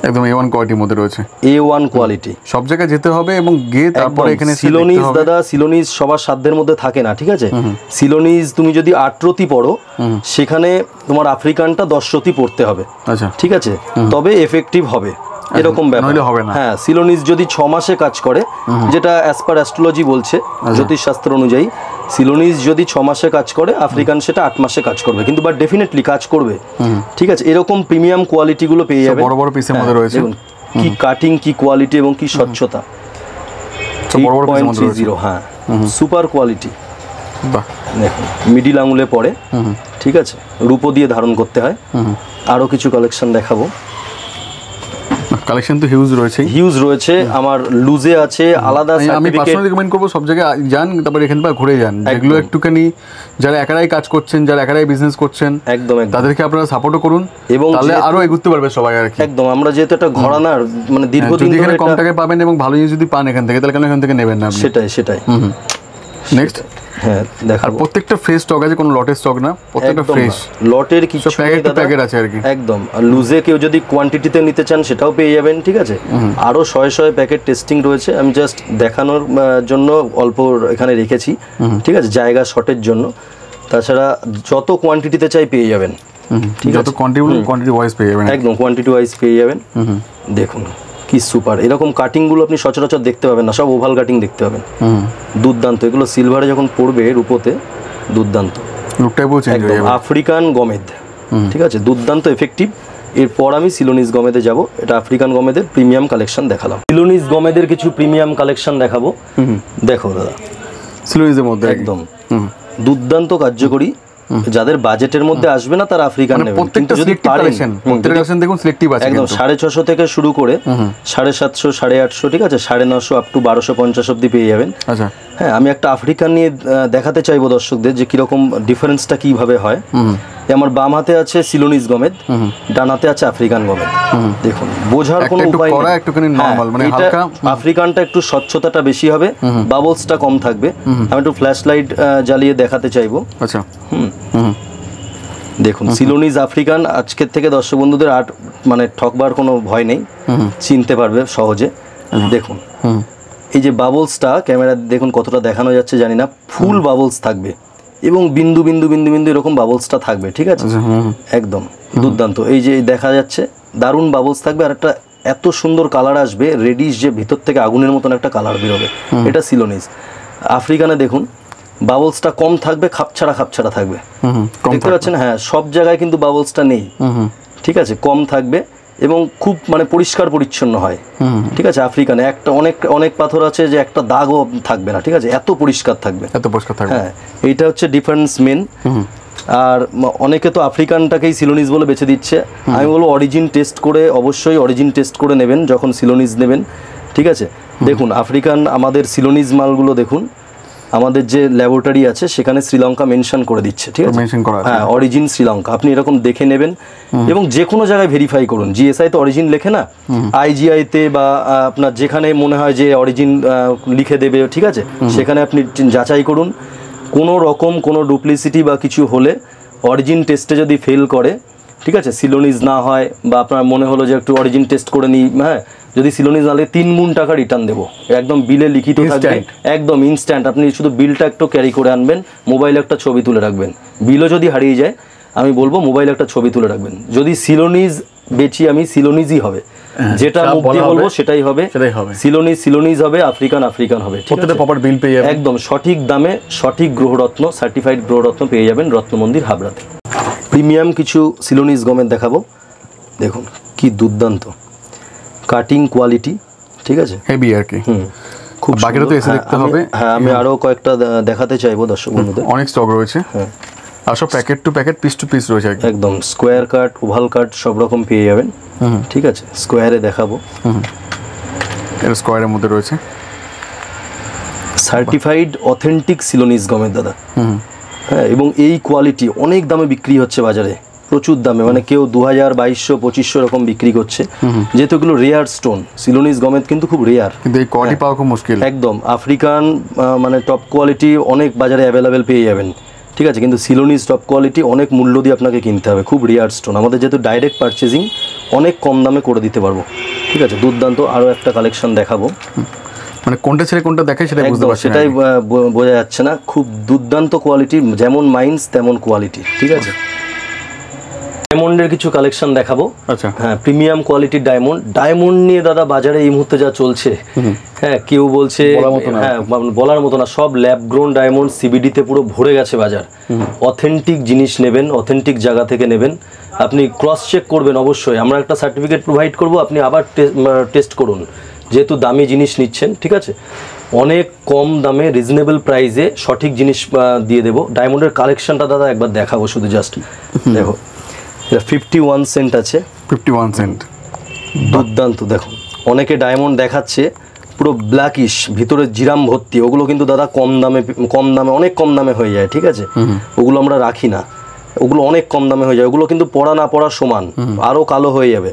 একদম A1 কোয়ালিটির মধ্যে রয়েছে, A1 কোয়ালিটি। সব জায়গায় যেতে হবে এবং গিয়ে তারপরে এখানে সিলোনিজ। দাদা সিলোনিজ সবার সাধ্যের মধ্যে থাকে না, ঠিক আছে। সিলোনিজ তুমি যদি 8 রতি পড়ো, সেখানে তোমার আফ্রিকানটা 10 রতি পড়তে হবে, আচ্ছা, ঠিক আছে, তবে এফেক্টিভ হবে, এরকম ব্যাপার হবে না। হ্যাঁ, সিলোনিজ যদি 6 মাসে কাজ করে, যেটা অ্যাজ পার অ্যাস্ট্রোলজি বলছে, জ্যোতিষশাস্ত্র অনুযায়ী সিলোনিজ যদি 6 মাসে কাজ করে, আফ্রিকান সেটা 8 মাসে কাজ করবে, কিন্তু বাট ডেফিনেটলি কাজ করবে, ঠিক আছে। এরকম প্রিমিয়াম কোয়ালিটি গুলো পেয়ে যাবে, বড় বড় পিসের মধ্যে রয়েছে। কি কাটিং, কি কোয়ালিটি এবং কি স্বচ্ছতা, 8.30, হ্যাঁ, সুপার কোয়ালিটি। দেখুন মিডিল আঙুলে পড়ে, ঠিক আছে, রূপো দিয়ে ধারণ করতে হয়। আরো কিছু কালেকশন দেখাবো। কালেকশন তো হিউজ রয়েছে, আমার লুজে আছে আলাদা। আমি পার্সোনালি রিকমেন্ড করবো সব জায়গায় যান, তারপরে এখান থেকে ঘুরে যান। যেগুলো একটুখানি যারা একারাই কাজ করছেন, যারা একারাই বিজনেস করছেন, একদম তাদেরকে আপনারা সাপোর্টও করুন, এবং তাহলে আরো এগোতে পারবে সবাই আর কি। একদম, আমরা যেহেতু একটা ঘরানার মানে দীর্ঘদিন ধরে এখানে কম টাকায় পাবেন এবং ভালো জিনিস যদি পান এখান থেকে, তাহলে কেন এখান থেকে নেবেন না? সেটাই। নেক্সট, হ্যাঁ দেখো, প্রত্যেকটা ফ্রেশ স্টক আছে, কোনো লটের স্টক না, প্রত্যেকটা ফ্রেশ লটের কিছু প্যাকেট আছে আর কি। একদম, আর লুজে কেউ যদি কোয়ান্টিটিতে নিতে চান সেটাও পেয়ে যাবেন, ঠিক আছে। আরো 100 প্যাকেট টেস্টিং রয়েছে, আমি জাস্ট দেখানোর জন্য অল্প এখানে রেখেছি, ঠিক আছে, জায়গা শর্টের জন্য। তাছাড়া যত কোয়ান্টিটিতে চাই পেয়ে যাবেন, ঠিক আছে, কোয়ান্টিটি ওয়াইজ পেয়ে যাবেন, একদম কোয়ান্টিটি ওয়াইজ পেয়ে যাবেন। দেখুন কি সুপার, এরকম কাটিংগুলো আপনি সচরাচর দেখতে পাবেন না, সব ওভাল কাটিং দেখতে পাবেন, দুর্দান্ত। এগুলো সিলভারে যখন পড়বে, রূপোতে দুর্দান্ত, একদম আফ্রিকান গমেদ, ঠিক আছে, দুর্দান্ত এফেক্টিভ। এরপর আমি সিলোনিজ গমেদে যাব, এটা আফ্রিকান গমেদের প্রিমিয়াম কালেকশন দেখালাম। সিলোনিজ গমেদের কিছু প্রিমিয়াম কালেকশন দেখাবো। দেখো দাদা, সিলোনিজের মধ্যে একদম দুর্দান্ত কার্যকরী। যাদের বাজেটের মধ্যে আসবে না তারা আফ্রিকান নেবেন, কিন্তু যদি পারেন, দেখুন সিলেক্টিভ আছে একদম 650 থেকে শুরু করে 750, 850, ঠিক আছে, 950 আপ টু 1250 অবধি পেয়ে যাবেন। আচ্ছা, হ্যাঁ, আমি একটা আফ্রিকান নিয়ে দেখাতে চাইবো দর্শকদের যে কিরকম ডিফারেন্সটা কিভাবে হয়। আমার বাম হাতে আছে সিলোনিজ গমেদ, ডান হাতে আছে আফ্রিকান গমেদ। দেখুন বোঝার কোনো উপায় নেই, আফ্রিকানটা একটু স্বচ্ছতাটা বেশি হবে, বাবলসটা কম থাকবে। আমি একটু ফ্ল্যাশ লাইট জ্বালিয়ে দেখাতে চাইবো। আচ্ছা, দেখুন সিলোনিজ আফ্রিকান, আজকের থেকে দর্শক বন্ধুদের আর মানে ঠকবার কোনো ভয় নেই, চিনতে পারবে সহজে। দেখুন এই যে বাবলসটা ক্যামেরা দেখুন কতটা দেখানো যাচ্ছে জানি না, ফুল বাবলস থাকবে এবং বিন্দু বিন্দু বিন্দু বিন্দু এরকম বাবলসটা থাকবে, ঠিক আছে, একদম দুর্দান্ত। এই যে দেখা যাচ্ছে দারুণ বাবলস থাকবে, আর একটা এত সুন্দর কালার আসবে, রেডিশ যে ভিতর থেকে আগুনের মতন একটা কালার বেরোবে, এটা সিলোনিজ। আফ্রিকানে দেখুন বাবলসটা কম থাকবে, খাপছাড়া খাপছাড়া থাকবে, দেখতে পাচ্ছেন, হ্যাঁ সব জায়গায় কিন্তু বাবলসটা নেই, ঠিক আছে, কম থাকবে এবং খুব মানে পরিষ্কার পরিচ্ছন্ন হয়, ঠিক আছে। আফ্রিকানে একটা অনেক অনেক পাথর আছে যে একটা দাগও থাকবে না, ঠিক আছে, এত পরিষ্কার থাকবে, এত পরিষ্কার থাকবে, হ্যাঁ এইটা হচ্ছে ডিফারেন্স মেন। আর অনেকে তো আফ্রিকানটাকেই সিলোনিজ বলে বেছে দিচ্ছে, আমি বলবো অরিজিন টেস্ট করে, অবশ্যই অরিজিন টেস্ট করে নেবেন যখন সিলোনিজ নেবেন, ঠিক আছে। দেখুন আফ্রিকান আমাদের সিলোনিজ মালগুলো দেখুন, আমাদের যে ল্যাবরেটরি আছে সেখানে শ্রীলঙ্কা মেনশন করে দিচ্ছে, ঠিক আছে, হ্যাঁ অরিজিন শ্রীলঙ্কা, আপনি এরকম দেখে নেবেন এবং যে কোনো জায়গায় ভেরিফাই করুন। জিএসআই তো অরিজিন লেখে না, আইজিআইতে বা আপনার যেখানে মনে হয় যে অরিজিন লিখে দেবে, ঠিক আছে, সেখানে আপনি যাচাই করুন। কোনো রকম কোনো ডুপ্লিসিটি বা কিছু হলে অরিজিন টেস্টে যদি ফেল করে, ঠিক আছে, সিলোনিজ না হয় বা আপনার মনে হলো যে একটু অরিজিন টেস্ট করে নিই, হ্যাঁ যদি সিলোনিজ না লাগে 3 গুণ টাকা রিটার্ন দেবো, একদম বিলে লিখিত থাকবে, একদম ইনস্ট্যান্ট। আপনি শুধু বিলটা একটু ক্যারি করে আনবেন, মোবাইলে একটা ছবি তুলে রাখবেন, বিলও যদি হারিয়ে যায় আমি বলবো মোবাইলে একটা ছবি তুলে রাখবেন। যদি সিলোনিজ বেচি আমি, সিলোনিজই হবে, যেটা মুখ দিয়ে বলবো সেটাই হবে, সিলোনিজ সিলোনিজ হবে, আফ্রিকান আফ্রিকান হবে, প্রত্যেকটা প্রপার বিল পেয়ে যাবেন, একদম সঠিক দামে সঠিক গ্রহরত্ন সার্টিফাইড গ্রহরত্ন পেয়ে যাবেন রত্নমন্দির হাবড়াতে। প্রিমিয়াম কিছু সিলোনিজ গমের দেখাবো, দেখুন কি দুর্দান্ত কাটিং কোয়ালিটি, ঠিক আছে, হেভি আর কি, খুব বাকিটা তো এসে দেখতে হবে। হ্যাঁ আমি আরো কয়েকটা দেখাতে চাইবো দর্শক বন্ধুদের, অনেক স্টক রয়েছে, হ্যাঁ আর সব packet to packet, piece to piece রয়েছে, একদম স্কোয়ার কাট ওভাল কাট সব রকম পেয়ে যাবেন, ঠিক আছে। স্কোয়ারে দেখাবো, এটা স্কোয়ারের মধ্যে রয়েছে, সার্টিফাইড অথেন্টিক সিলোনিজ গমের দাদা, হ্যাঁ এবং এই কোয়ালিটি অনেক দামে বিক্রি হচ্ছে বাজারে, প্রচুর দামে, মানে কেউ 2000, 2200, 2500 এরকম বিক্রি করছে, যেহেতু এগুলো রেয়ার স্টোন। সিলোনিজ গমের কিন্তু খুব রেয়ার, কিন্তু এই কোয়ালিটি পাওয়া খুব মুশকিল, একদম আফ্রিকান মানে টপ কোয়ালিটি অনেক বাজারে অ্যাভেলেবেল পেয়ে যাবেন, ঠিক আছে, কিন্তু সিলোনিজ টপ কোয়ালিটি অনেক মূল্য দিয়ে আপনাকে কিনতে হবে, খুব রেয়ার স্টোন। আমাদের যেহেতু ডাইরেক্ট পারচেজিং, অনেক কম দামে করে দিতে পারবো, ঠিক আছে, দুর্দান্ত। আরও একটা কালেকশন দেখাবো, মানে কোনটা ছেড়ে কোনটা দেখে সেটা বুঝতে পারছি না, সেটাই বোঝা যাচ্ছে না, খুব দুর্দান্ত কোয়ালিটি, যেমন মাইন্স তেমন কোয়ালিটি, ঠিক আছে। ডায়মন্ডের কিছু কালেকশন দেখাবো, আচ্ছা, হ্যাঁ প্রিমিয়াম কোয়ালিটির ডায়মন্ড। ডায়মন্ড নিয়ে দাদা বাজারে এই মুহূর্তে যা চলছে, হ্যাঁ কেউ বলছে, হ্যাঁ বলার মতো না, সব ল্যাব গ্রোন ডায়মন্ড সিবিডিতে পুরো ভরে গেছে বাজার। অথেন্টিক জিনিস নেবেন, অথেন্টিক জায়গা থেকে নেবেন, আপনি ক্রস চেক করবেন অবশ্যই, আমরা একটা সার্টিফিকেট প্রোভাইড করব, আপনি আবার টেস্ট করুন, যেহেতু দামি জিনিস নিচ্ছেন, ঠিক আছে, অনেক কম দামে রিজনেবল প্রাইসে সঠিক জিনিস দিয়ে দেবো। ডায়মন্ডের কালেকশনটা দাদা একবার দেখাবো শুধু, জাস্ট দেখো, 51 সেন্ট আছে, 51 সেন্ট, দুর্দান্ত। দেখো অনেকে ডায়মন্ড দেখাচ্ছে পুরো ব্ল্যাকিশ, ভিতরে জিরাম ভর্তি, ওগুলো কিন্তু দাদা কম দামে অনেক কম দামে হয়ে যায়, ঠিক আছে, ওগুলো আমরা রাখি না, ওগুলো অনেক কম দামে হয়ে যায়, ওগুলো কিন্তু পড়া না পড়া সমান, আরও কালো হয়ে যাবে,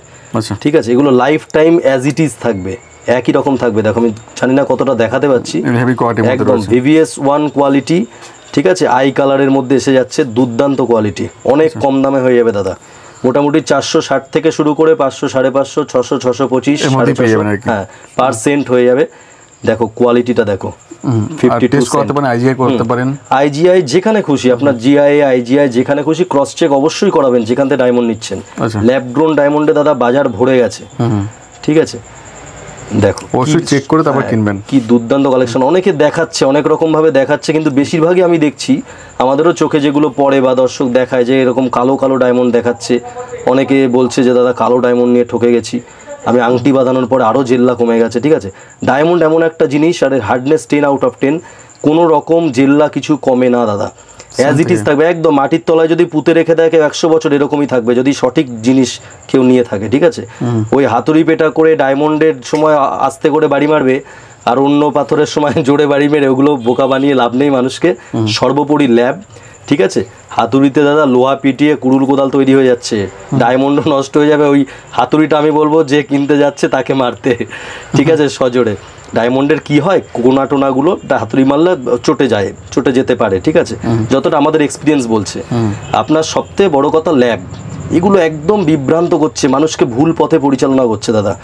ঠিক আছে, এগুলো life time as it is থাকবে, একই রকম থাকবে। দেখো আমি জানি না কতটা দেখাতে পাচ্ছি, একদম VVS 1 কোয়ালিটি, ঠিক আছে, আই কালারের মধ্যে এসে যাচ্ছে, দুর্দান্ত কোয়ালিটি, অনেক কম দামে হয়ে যাবে দাদা, মোটামুটি 460 থেকে শুরু করে 500, 550, 600, 625, হ্যাঁ পার্সেন্ট হয়ে যাবে। দেখো কোয়ালিটিটা দেখো, 52 করতে পারেন, আইজিআই করতে পারেন, আইজিআই যেখানে খুশি, আপনার জিআই আইজিআই যেখানে খুশি ক্রস চেক অবশ্যই করাবেন যেখান থেকে ডায়মন্ড নিচ্ছেন। ল্যাব গ্রোন ডায়মন্ডে দাদা বাজার ভরে গেছে, ঠিক আছে, দেখো অবশ্যই চেক করে তারপর কিনবেন। কি দুর্দান্ত কালেকশন, অনেকে দেখাচ্ছে অনেক রকম ভাবে দেখাচ্ছে, কিন্তু বেশিরভাগই আমি দেখছি আমাদেরও চোখে যেগুলো পড়ে বা দর্শক দেখায় যে এরকম কালো কালো ডায়মন্ড দেখাচ্ছে, অনেকে বলছে যে দাদা কালো ডায়মন্ড নিয়ে ঠকে গেছি, আমি আংটি বাঁধানোর পরে আরও জেল্লা কমে গেছে, ঠিক আছে। ডায়মন্ড এমন একটা জিনিস, আর হার্ডনেস 10 আউট অফ 10, কোনো রকম জেল্লা কিছু কমে না দাদা, অ্যাজ ইট ইজ থাকবে, একদম মাটির তলায় যদি পুঁতে রেখে দেয় কেউ 100 বছর এরকমই থাকবে, যদি সঠিক জিনিস কেউ নিয়ে থাকে, ঠিক আছে। ওই হাতুড়ি পেটা করে ডায়মন্ডের সময় আস্তে করে বাড়ি মারবে, আর অন্য পাথরের সময় জোরে বাড়ি মেরে ওগুলো বোকা বানিয়ে লাভ নেই মানুষকে। সর্বোপরি ল্যাব, ঠিক আছে, হাতুড়িতে দাদা লোহা পিটিয়ে কুড়ুল কোদাল তৈরি হয়ে যাচ্ছে, ডায়মন্ডও নষ্ট হয়ে যাবে, ওই হাতুড়িটা আমি বলবো যে কিনতে যাচ্ছে তাকে মারতে, ঠিক আছে, সজোরে। ডায়মন্ডের কি হয়, কোনা টোনাগুলো হাতুড়ি মারলে চটে যেতে পারে, ঠিক আছে, যতটা আমাদের এক্সপিরিয়েন্স বলছে। আপনার সবথেকে বড় কথা ল্যাব, এগুলো একদম বিভ্রান্ত করছে মানুষকে, ভুল পথে পরিচালনা করছে দাদা।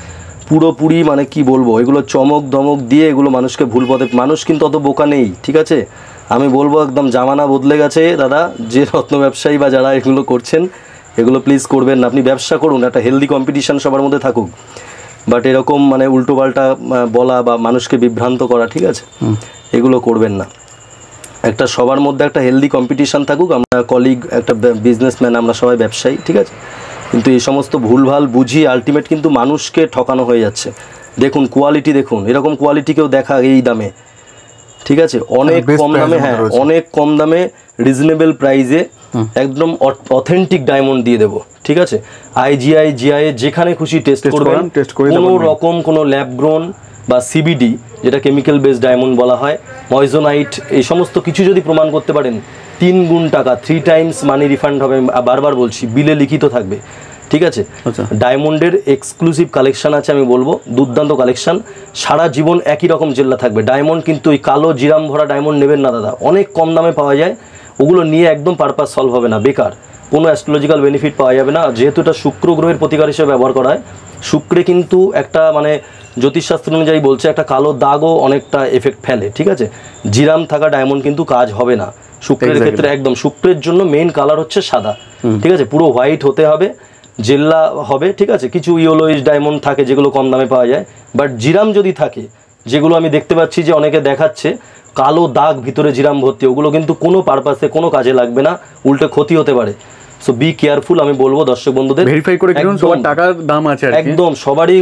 পুরোপুরি মানে কি বলবো, এগুলো চমক ধমক দিয়ে এগুলো মানুষকে ভুল পথে, মানুষ কিন্তু অত বোকা নেই, ঠিক আছে। আমি বলবো একদম জামানা বদলে গেছে দাদা, যে রত্ন ব্যবসায়ী বা যারা এগুলো করছেন এগুলো প্লিজ করবেন না। আপনি ব্যবসা করুন, একটা হেলদি কম্পিটিশন সবার মধ্যে থাকুক, বাট এরকম মানে উল্টোপাল্টা বলা বা মানুষকে বিভ্রান্ত করা, ঠিক আছে, এগুলো করবেন না। একটা সবার মধ্যে একটা হেলদি কম্পিটিশান থাকুক, আমরা কলিগ, একটা বিজনেসম্যান, আমরা সবাই ব্যবসায়ী, ঠিক আছে। কিন্তু এই সমস্ত ভুলভাল বুঝি আলটিমেট কিন্তু মানুষকে ঠকানো হয়ে যাচ্ছে। দেখুন কোয়ালিটি, দেখুন এরকম কোয়ালিটি কেউ দেখা এই দামে, ঠিক আছে, অনেক কম দামে, হ্যাঁ অনেক কম দামে রিজনেবল প্রাইসে একদম অথেন্টিক ডায়মন্ড দিয়ে দেবো, ঠিক আছে। IGI GI যেখানে খুশি টেস্ট করবেন, কোনো রকম কোনো ল্যাব গ্রোন বা CBD যেটা কেমিক্যাল বেসড ডায়মন্ড বলা হয়, ময়জোনাইট, এই সমস্ত কিছু যদি প্রমাণ করতে পারেন 3 গুণ টাকা, 3 টাইমস মানি রিফান্ড হবে। বারবার বলছি, বিলে লিখিত থাকবে, ঠিক আছে। ডায়মন্ডের এক্সক্লুসিভ কালেকশন আছে, আমি বলবো দুর্দান্ত কালেকশন, সারা জীবন একই রকম জেল্লা থাকবে ডায়মন্ড। কিন্তু ওই কালো জিরাম ভরা ডায়মন্ড নেবেন না দাদা, অনেক কম দামে পাওয়া যায়, ওগুলো নিয়ে একদম পারপাস সলভ হবে না, বেকার, কোনো অ্যাস্ট্রোলজিক্যাল বেনিফিট পাওয়া যাবে না। যেহেতু এটা শুক্র গ্রহের প্রতিকার হিসেবে ব্যবহার করা হয়, শুক্রে কিন্তু একটা মানে জ্যোতিষশাস্ত্র অনুযায়ী বলছে একটা কালো দাগও অনেকটা এফেক্ট ফেলে, ঠিক আছে। জিরাম থাকা ডায়মন্ড কিন্তু কাজ হবে না শুক্রের ক্ষেত্রে, একদম। শুক্রের জন্য মেইন কালার হচ্ছে সাদা, ঠিক আছে, পুরো হোয়াইট হতে হবে, জেল্লা হবে, ঠিক আছে। কিছু ইয়েলোইশ ডায়মন্ড থাকে যেগুলো কম দামে পাওয়া যায়, বাট জিরাম যদি থাকে, যেগুলো আমি দেখতে পাচ্ছি যে অনেকে দেখাচ্ছে কালো দাগ ভিতরে জিরাম ভর্তি, ওগুলো কিন্তু কোনো পারপাসে কোনো কাজে লাগবে না, উল্টে ক্ষতি হতে পারে। সো বি কেয়ারফুল, আমি বলবো দর্শক বন্ধুদের ভেরিফাই করে কিনুন, সবার টাকার দাম আছে আর কি, একদম সবারই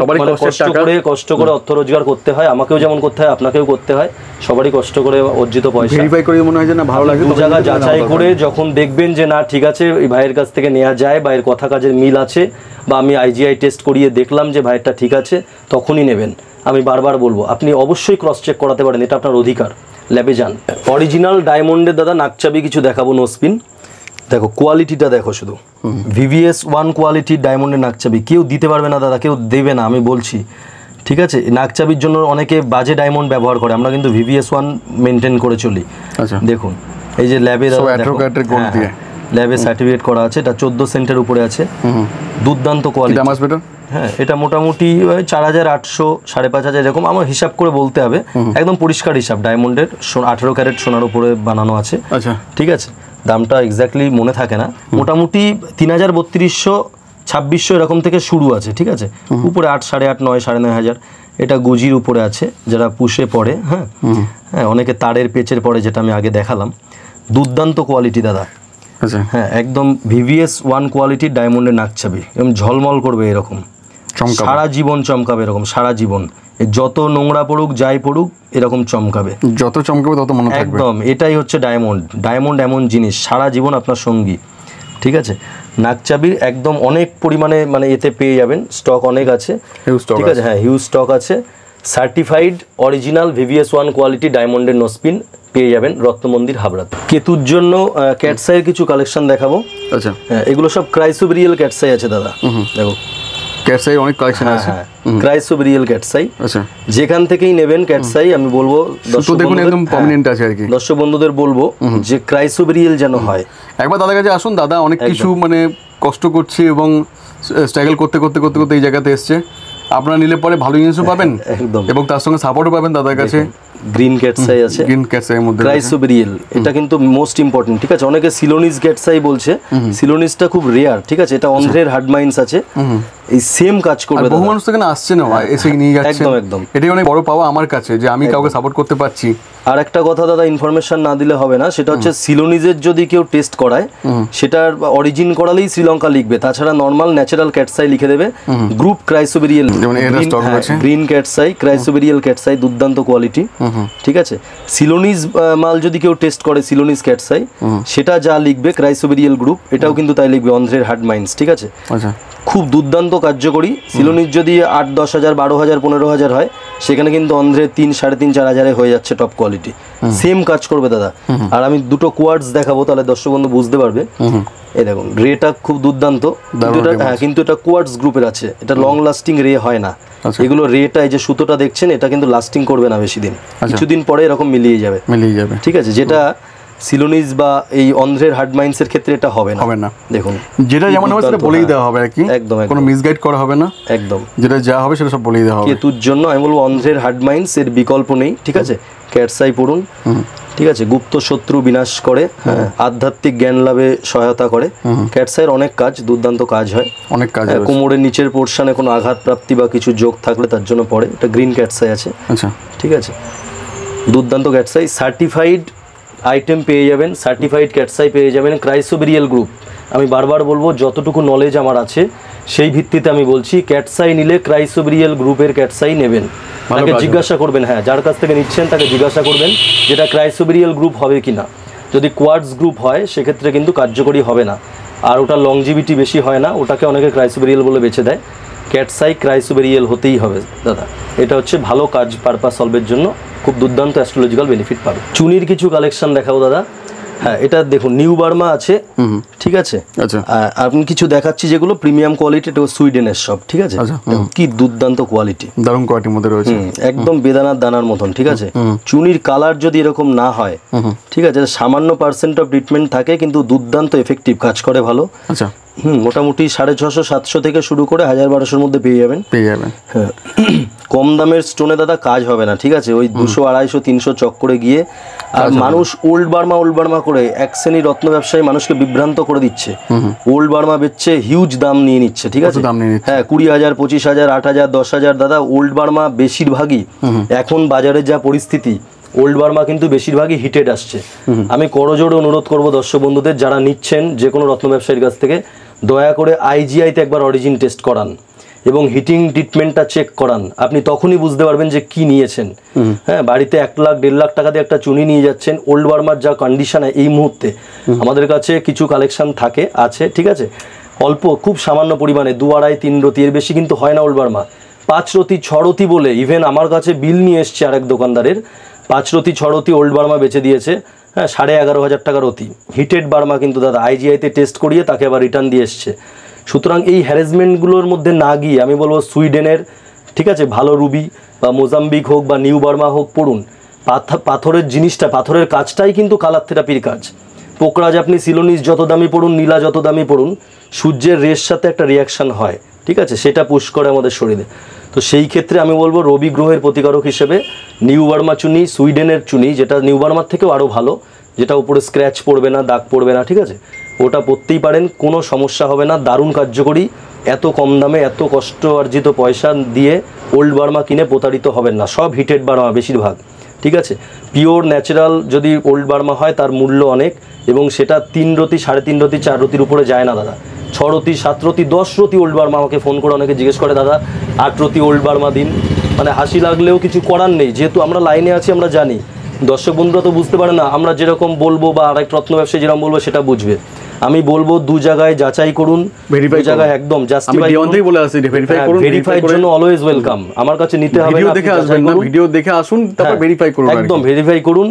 কষ্ট করে অর্থ রোজগার করতে হয়, আমাকেও যেমন করতে হয়, আপনাকেও করতে হয়, সবারই কষ্ট করে অর্জিত পয়সা ভেরিফাই করে মনে হয় যে না ভালো লাগে, দু জায়গা যাচাই করে যখন দেখবেন যে না ঠিক আছে এই ভাইয়ের কাছ থেকে নেওয়া যায় বা এর কথা কাজের মিল আছে, বা আমি IGI টেস্ট করিয়ে দেখলাম যে ভাইয়েরটা ঠিক আছে, তখনই নেবেন। আমি বারবার বলবো আপনি অবশ্যই ক্রস চেক করাতে পারেন, এটা আপনার অধিকার, ল্যাবে যান। অরিজিনাল ডায়মন্ডের দাদা নাকচাবি কিছু দেখাবো, নো স্পিন, দেখো কোয়ালিটিটা দেখো, শুধু VVS 1 কোয়ালিটির ডায়মন্ডের নাকচাবি কেউ দিতে পারবে না দাদা, কেউ দেবে না, আমি বলছি, ঠিক আছে। নাকচাবির জন্য অনেকে বাজে ডায়মন্ড ব্যবহার করে, আমরা কিন্তু VVS 1 মেনটেন করে চলি। আচ্ছা দেখুন এই যে ল্যাবে ল্যাবে সার্টিফিকেট করা আছে, এটা 14 সেন্টের উপরে আছে, দুর্দান্ত কোয়ালিটি। হ্যাঁ এটা মোটামুটি 4800 5,500 এরকম আমার হিসাব করে বলতে হবে, একদম পরিষ্কার হিসাব, ডায়মন্ডের 18 ক্যারেট সোনার উপরে বানানো আছে, আচ্ছা ঠিক আছে। দামটা এক্স্যাক্টলি মনে থাকে না, মোটামুটি 3000 3200 এরকম থেকে শুরু আছে, ঠিক আছে। উপরে 8 8.5 9 9.5 এটা গুজির উপরে আছে, যারা পুষে পড়ে, হ্যাঁ হ্যাঁ, অনেকে তারের পেচের পড়ে, যেটা আমি আগে দেখালাম, দুর্দান্ত কোয়ালিটি দাদা। আচ্ছা হ্যাঁ একদম VVS 1 কোয়ালিটির ডায়মন্ডের নাকচাবি, এরকম ঝলমল করবে, এরকম সারা জীবন চমকাবে, এরকম সারা জীবন, যত নোংরা পড়ুক যাই পড়ুক এরকম চমকাবে, যত চমকাবে তত মনে থাকবে, একদম। এটাই হচ্ছে ডায়মন্ড, ডায়মন্ড এমন জিনিস সারা জীবন আপনার সঙ্গী, ঠিক আছে। নাকচাবির একদম অনেক পরিমাণে মানে এতে পেয়ে যাবেন, স্টক অনেক আছে, ঠিক আছে, হ্যাঁ হিউজ স্টক আছে। সার্টিফাইড অরিজিনাল VVS 1 কোয়ালিটি ডায়মন্ডের নোস্পিন পেয়ে যাবেন রত্নমন্দির হাবড়াতে। কেতুর জন্য ক্যাটসাইয়ের কিছু কালেকশন দেখাবো। আচ্ছা এগুলো সব ক্রাইসোবেরিয়াল ক্যাটসাই আছে দাদা, দেখো ক্যাটসাই অনেক কালেকশন আছে, ক্রাইসোবেরিয়াল ক্যাটসাই, আচ্ছা যেখান থেকেই নেবেন ক্যাটসাই, আমি বলবো দেখুন একদম প্রমিনেন্ট আছে আর কি, দর্শক বন্ধুদের বলবো যে ক্রাইসোবেরিয়াল যেন হয়। একবার দাদার কাছে আসুন, দাদা অনেক কিছু মানে কষ্ট করছে এবং স্ট্রাগল করতে করতে করতে করতে এই জায়গাতে এসছে, আপনারা নিলে পরে ভালো জিনিসও পাবেন একদম, এবং তার সঙ্গে সাপোর্টও পাবেন দাদার কাছে। গ্রিন ক্যাটসাই আছে, গ্রিন ক্যাটসাই এর মধ্যে ক্রাইসোবেরিয়াল, এটা কিন্তু মোস্ট ইম্পর্টেন্ট, ঠিক আছে। অনেকে সিলোনিস ক্যাটসাই বলছে, সিলোনিসটা খুব রেয়ার, ঠিক আছে, এটা অন্ধ্রের হার্ড মাইন্স আছে, এই সেম কাজ করবে, বহু মানুষ তো এখানে আসছে না, এসে নিয়ে যাচ্ছে, একদম একদম। এটাই অনেক বড় পাওয়া আমার কাছে যে আমি কাউকে সাপোর্ট করতে পারছি। আর একটা কথা দাদা ইনফরমেশন না দিলে হবে না, সেটা হচ্ছে সিলোনিজের যদি কেউ টেস্ট করায়, সেটার অরিজিন করালেই শ্রীলঙ্কা লিখবে, তাছাড়া নর্মাল ন্যাচারাল ক্যাটসাই লিখে দেবে। Group chrysoberyl, green cat's eye, chrysoberyl cat's eye, দুর্দান্ত কোয়ালিটি, ঠিক আছে। সিলোনিজ মাল যদি কেউ টেস্ট করে, সিলোনিজ ক্যাটসাই, সেটা যা লিখবে ক্রাইসোবেরিয়াল গ্রুপ, এটাও কিন্তু তাই লিখবে, অন্ধ্রের হার্ড মাইন্স, ঠিক আছে। খুব দুর্দান্ত কার্যকরী। সিলোনিজ যদি 8-10 হাজার 12 হাজার 15 হাজার হয়, সেখানে কিন্তু অন্ধ্রের 3 3.5 4 হাজারে হয়ে যাচ্ছে টপ কোয়ালিটি, সেম কাজ করবে দাদা। আর আমি দুটো কোয়ার্ডস দেখাবো, তাহলে দর্শক বন্ধু বুঝতে পারবে। এই দেখুন রেটা খুব দুর্দান্ত, কিন্তু এটা কোয়ার্ডস গ্রুপের আছে, এটা লং লাস্টিং রে হয় না। এগুলো রেটা, এই যে সুতোটা দেখছেন, এটা কিন্তু লাস্টিং করবে না বেশি দিন, কিছুদিন পরে এরকম মিলিয়ে যাবে, ঠিক আছে। যেটা সিলোনিস বা এই অন্ধ্রের হার্ড মাইন্সের ক্ষেত্রে এটা হবে না। দেখুন যেটা যেমন হবে সেটা বলেই দেওয়া হবে আর কি, একদম কোনো মিসগাইড করা হবে না, একদম যেটা যা হবে সেটা সব বলেই দেওয়া হবে। কেতুর জন্য আমি বলবো অন্ধ্রের হার্ড মাইন্স, এর বিকল্প নেই, ঠিক আছে। ক্যাটসাই পড়ুন, ঠিক আছে, গুপ্ত শত্রু বিনাশ করে, হ্যাঁ, আধ্যাত্মিক জ্ঞান লাভে সহায়তা করে। ক্যাটসাইয়ের অনেক কাজ, দুর্দান্ত কাজ হয়, অনেক কাজ। কোমরের নিচের পোর্শনে কোনো আঘাত প্রাপ্তি বা কিছু যোগ থাকলে তার জন্য পড়ে। এটা গ্রিন ক্যাটসাই আছে, আচ্ছা, ঠিক আছে, দুর্দান্ত ক্যাটসাই। সার্টিফাইড আইটেম পেয়ে যাবেন, সার্টিফাইড ক্যাটসাই পেয়ে যাবেন ক্রাইসোবেরিয়াল গ্রুপ। আমি বারবার বলবো, যতটুকু নলেজ আমার আছে সেই ভিত্তিতে আমি বলছি, ক্যাটসাই নিলে ক্রাইসোবেরিয়াল গ্রুপের ক্যাটসাই নেবেন। তাকে জিজ্ঞাসা করবেন, হ্যাঁ, যার কাছ থেকে নিচ্ছেন তাকে জিজ্ঞাসা করবেন যেটা ক্রাইসোবেরিয়াল গ্রুপ হবে কিনা। যদি কোয়ার্টজ গ্রুপ হয় সেক্ষেত্রে কিন্তু কার্যকরী হবে না, আর ওটা লংজিভিটি বেশি হয় না, ওটাকে অনেকে ক্রাইসোবেরিয়াল বলে বেছে দেয়। ক্যাটসাই ক্রাইসোবেরিয়াল হতেই হবে দাদা, এটা হচ্ছে ভালো কাজ, পারপাস সলভের জন্য খুব দুর্দান্ত অ্যাস্ট্রোলজিক্যাল বেনিফিট পাবে। চুনির কিছু কালেকশন দেখাবো দাদা। হ্যাঁ, এটা দেখুন নিউ বার্মা আছে, ঠিক আছে, আচ্ছা, আপনি কিছু দেখাচ্ছি যেগুলো প্রিমিয়াম কোয়ালিটি, এটা সুইডেনের সব, ঠিক আছে, কি দুর্দান্ত কোয়ালিটি, দারুণ কোয়ালিটির মধ্যে রয়েছে, একদম বেদানার দানার মতন, ঠিক আছে। চুনির কালার যদি এরকম না হয়, ঠিক আছে, সামান্য % অফ ট্রিটমেন্ট থাকে কিন্তু দুর্দান্ত এফেক্টিভ, কাজ করে ভালো, আচ্ছা। মোটামুটি 650-700 থেকে শুরু করে 1000-1200-র মধ্যে পেয়ে যাবেন। হ্যাঁ, কম দামের স্টোনে দাদা কাজ হবে না, ঠিক আছে, ওই 200-250-300 চক্করে গিয়ে, আর মানুষ ওল্ড বার্মা করে এক শ্রেণী রত্ন ব্যবসায়ী মানুষকে বিভ্রান্ত করে দিচ্ছে। ওল্ড বার্মা বেচছে, হিউজ দাম নিয়ে নিচ্ছে, ঠিক আছে, হ্যাঁ, 20,000, 25,000, 8,000, 10,000 দাদা। ওল্ড বার্মা বেশিরভাগই এখন বাজারের যা পরিস্থিতি, ওল্ড বার্মা কিন্তু বেশিরভাগই হিটেড আসছে। আমি করজোড়ে অনুরোধ করবো দর্শক বন্ধুদের, যারা নিচ্ছেন যে কোনো রত্ন ব্যবসায়ীর কাছ থেকে, দয়া করে IGI-তে একবার অরিজিন টেস্ট করান এবং হিটিং ট্রিটমেন্টটা চেক করান। আপনি তখনই বুঝতে পারবেন যে কি নিয়েছেন। হ্যাঁ, বাড়িতে 1 লাখ 1.5 লাখ টাকা দিয়ে একটা চুনি নিয়ে যাচ্ছেন, ওল্ড বার্মার যা কন্ডিশনে এই মুহূর্তে আমাদের কাছে কিছু কালেকশন আছে, ঠিক আছে, অল্প খুব সামান্য পরিমাণে 2, 2.5, 3 রতি, এর বেশি কিন্তু হয় না ওল্ড বার্মা। 5 রতি 6 রতি বলে ইভেন আমার কাছে বিল নিয়ে এসছে আরেক দোকানদারের, 5 রতি 6 রতি ওল্ড বার্মা বেচে দিয়েছে, হ্যাঁ, 11,500 টাকা রতি। হিটেড বার্মা কিন্তু দাদা IGI-তে টেস্ট করিয়ে তাকে আবার রিটার্ন দিয়ে এসছে। সুতরাং এই হ্যারাসমেন্টগুলোর মধ্যে না গিয়ে আমি বলবো সুইডেনের, ঠিক আছে, ভালো রুবি বা মোজাম্বিক হোক বা নিউ বার্মা হোক পড়ুন। পাথরের জিনিসটা, পাথরের কাজটাই কিন্তু কালার থেরাপির কাজ। পোকরাজ আপনি সিলোনিস যত দামি পড়ুন, নীলা যত দামি পড়ুন, সূর্যের রের সাথে একটা রিয়াকশান হয়, ঠিক আছে, সেটা পুশ করে আমাদের শরীরে। তো সেই ক্ষেত্রে আমি বলবো রবি গ্রহের প্রতিকারক হিসেবে নিউ বার্মা চুনি, সুইডেনের চুনি, যেটা নিউ বার্মার থেকেও আরও ভালো, যেটা উপরে স্ক্র্যাচ পড়বে না, দাগ পড়বে না, ঠিক আছে, ওটা পরতেই পারেন, কোনো সমস্যা হবে না, দারুণ কার্যকরী। এত কম দামে এত কষ্ট অর্জিত পয়সা দিয়ে ওল্ড বার্মা কিনে প্রতারিত হবেন না, সব হিটেড বার্মা বেশিরভাগ, ঠিক আছে। পিওর ন্যাচারাল যদি ওল্ড বার্মা হয় তার মূল্য অনেক, এবং সেটা 3 রতি 3.5 রতি 4 রতির উপরে যায় না দাদা। 6 রতি 7 রতি 10 রতি ওল্ড বার্মা আমাকে ফোন করে অনেকে জিজ্ঞেস করে, দাদা 8 রতি ওল্ড বার্মা দিন। মানে হাসি লাগলেও কিছু করার নেই, যেহেতু আমরা লাইনে আছি, আমরা জানি। দর্শক বন্ধুরা তো বুঝতে পারে না, আমরা যেরকম বলবো বা আরেক রত্ন ব্যবসায়ী যেরকম বলবো সেটা বুঝবে। আমি বলবো 2 জায়গায় যাচাই করুন, 2 জায়গায় একদম জাস্টিফাই করুন। ভেরিফাইয়ের জন্য অলওয়েজ ওয়েলকাম, আমার কাছে নিতে হবে না, ভিডিও দেখে আসুন, তারপর ভেরিফাই করুন, একদম ভেরিফাই করুন।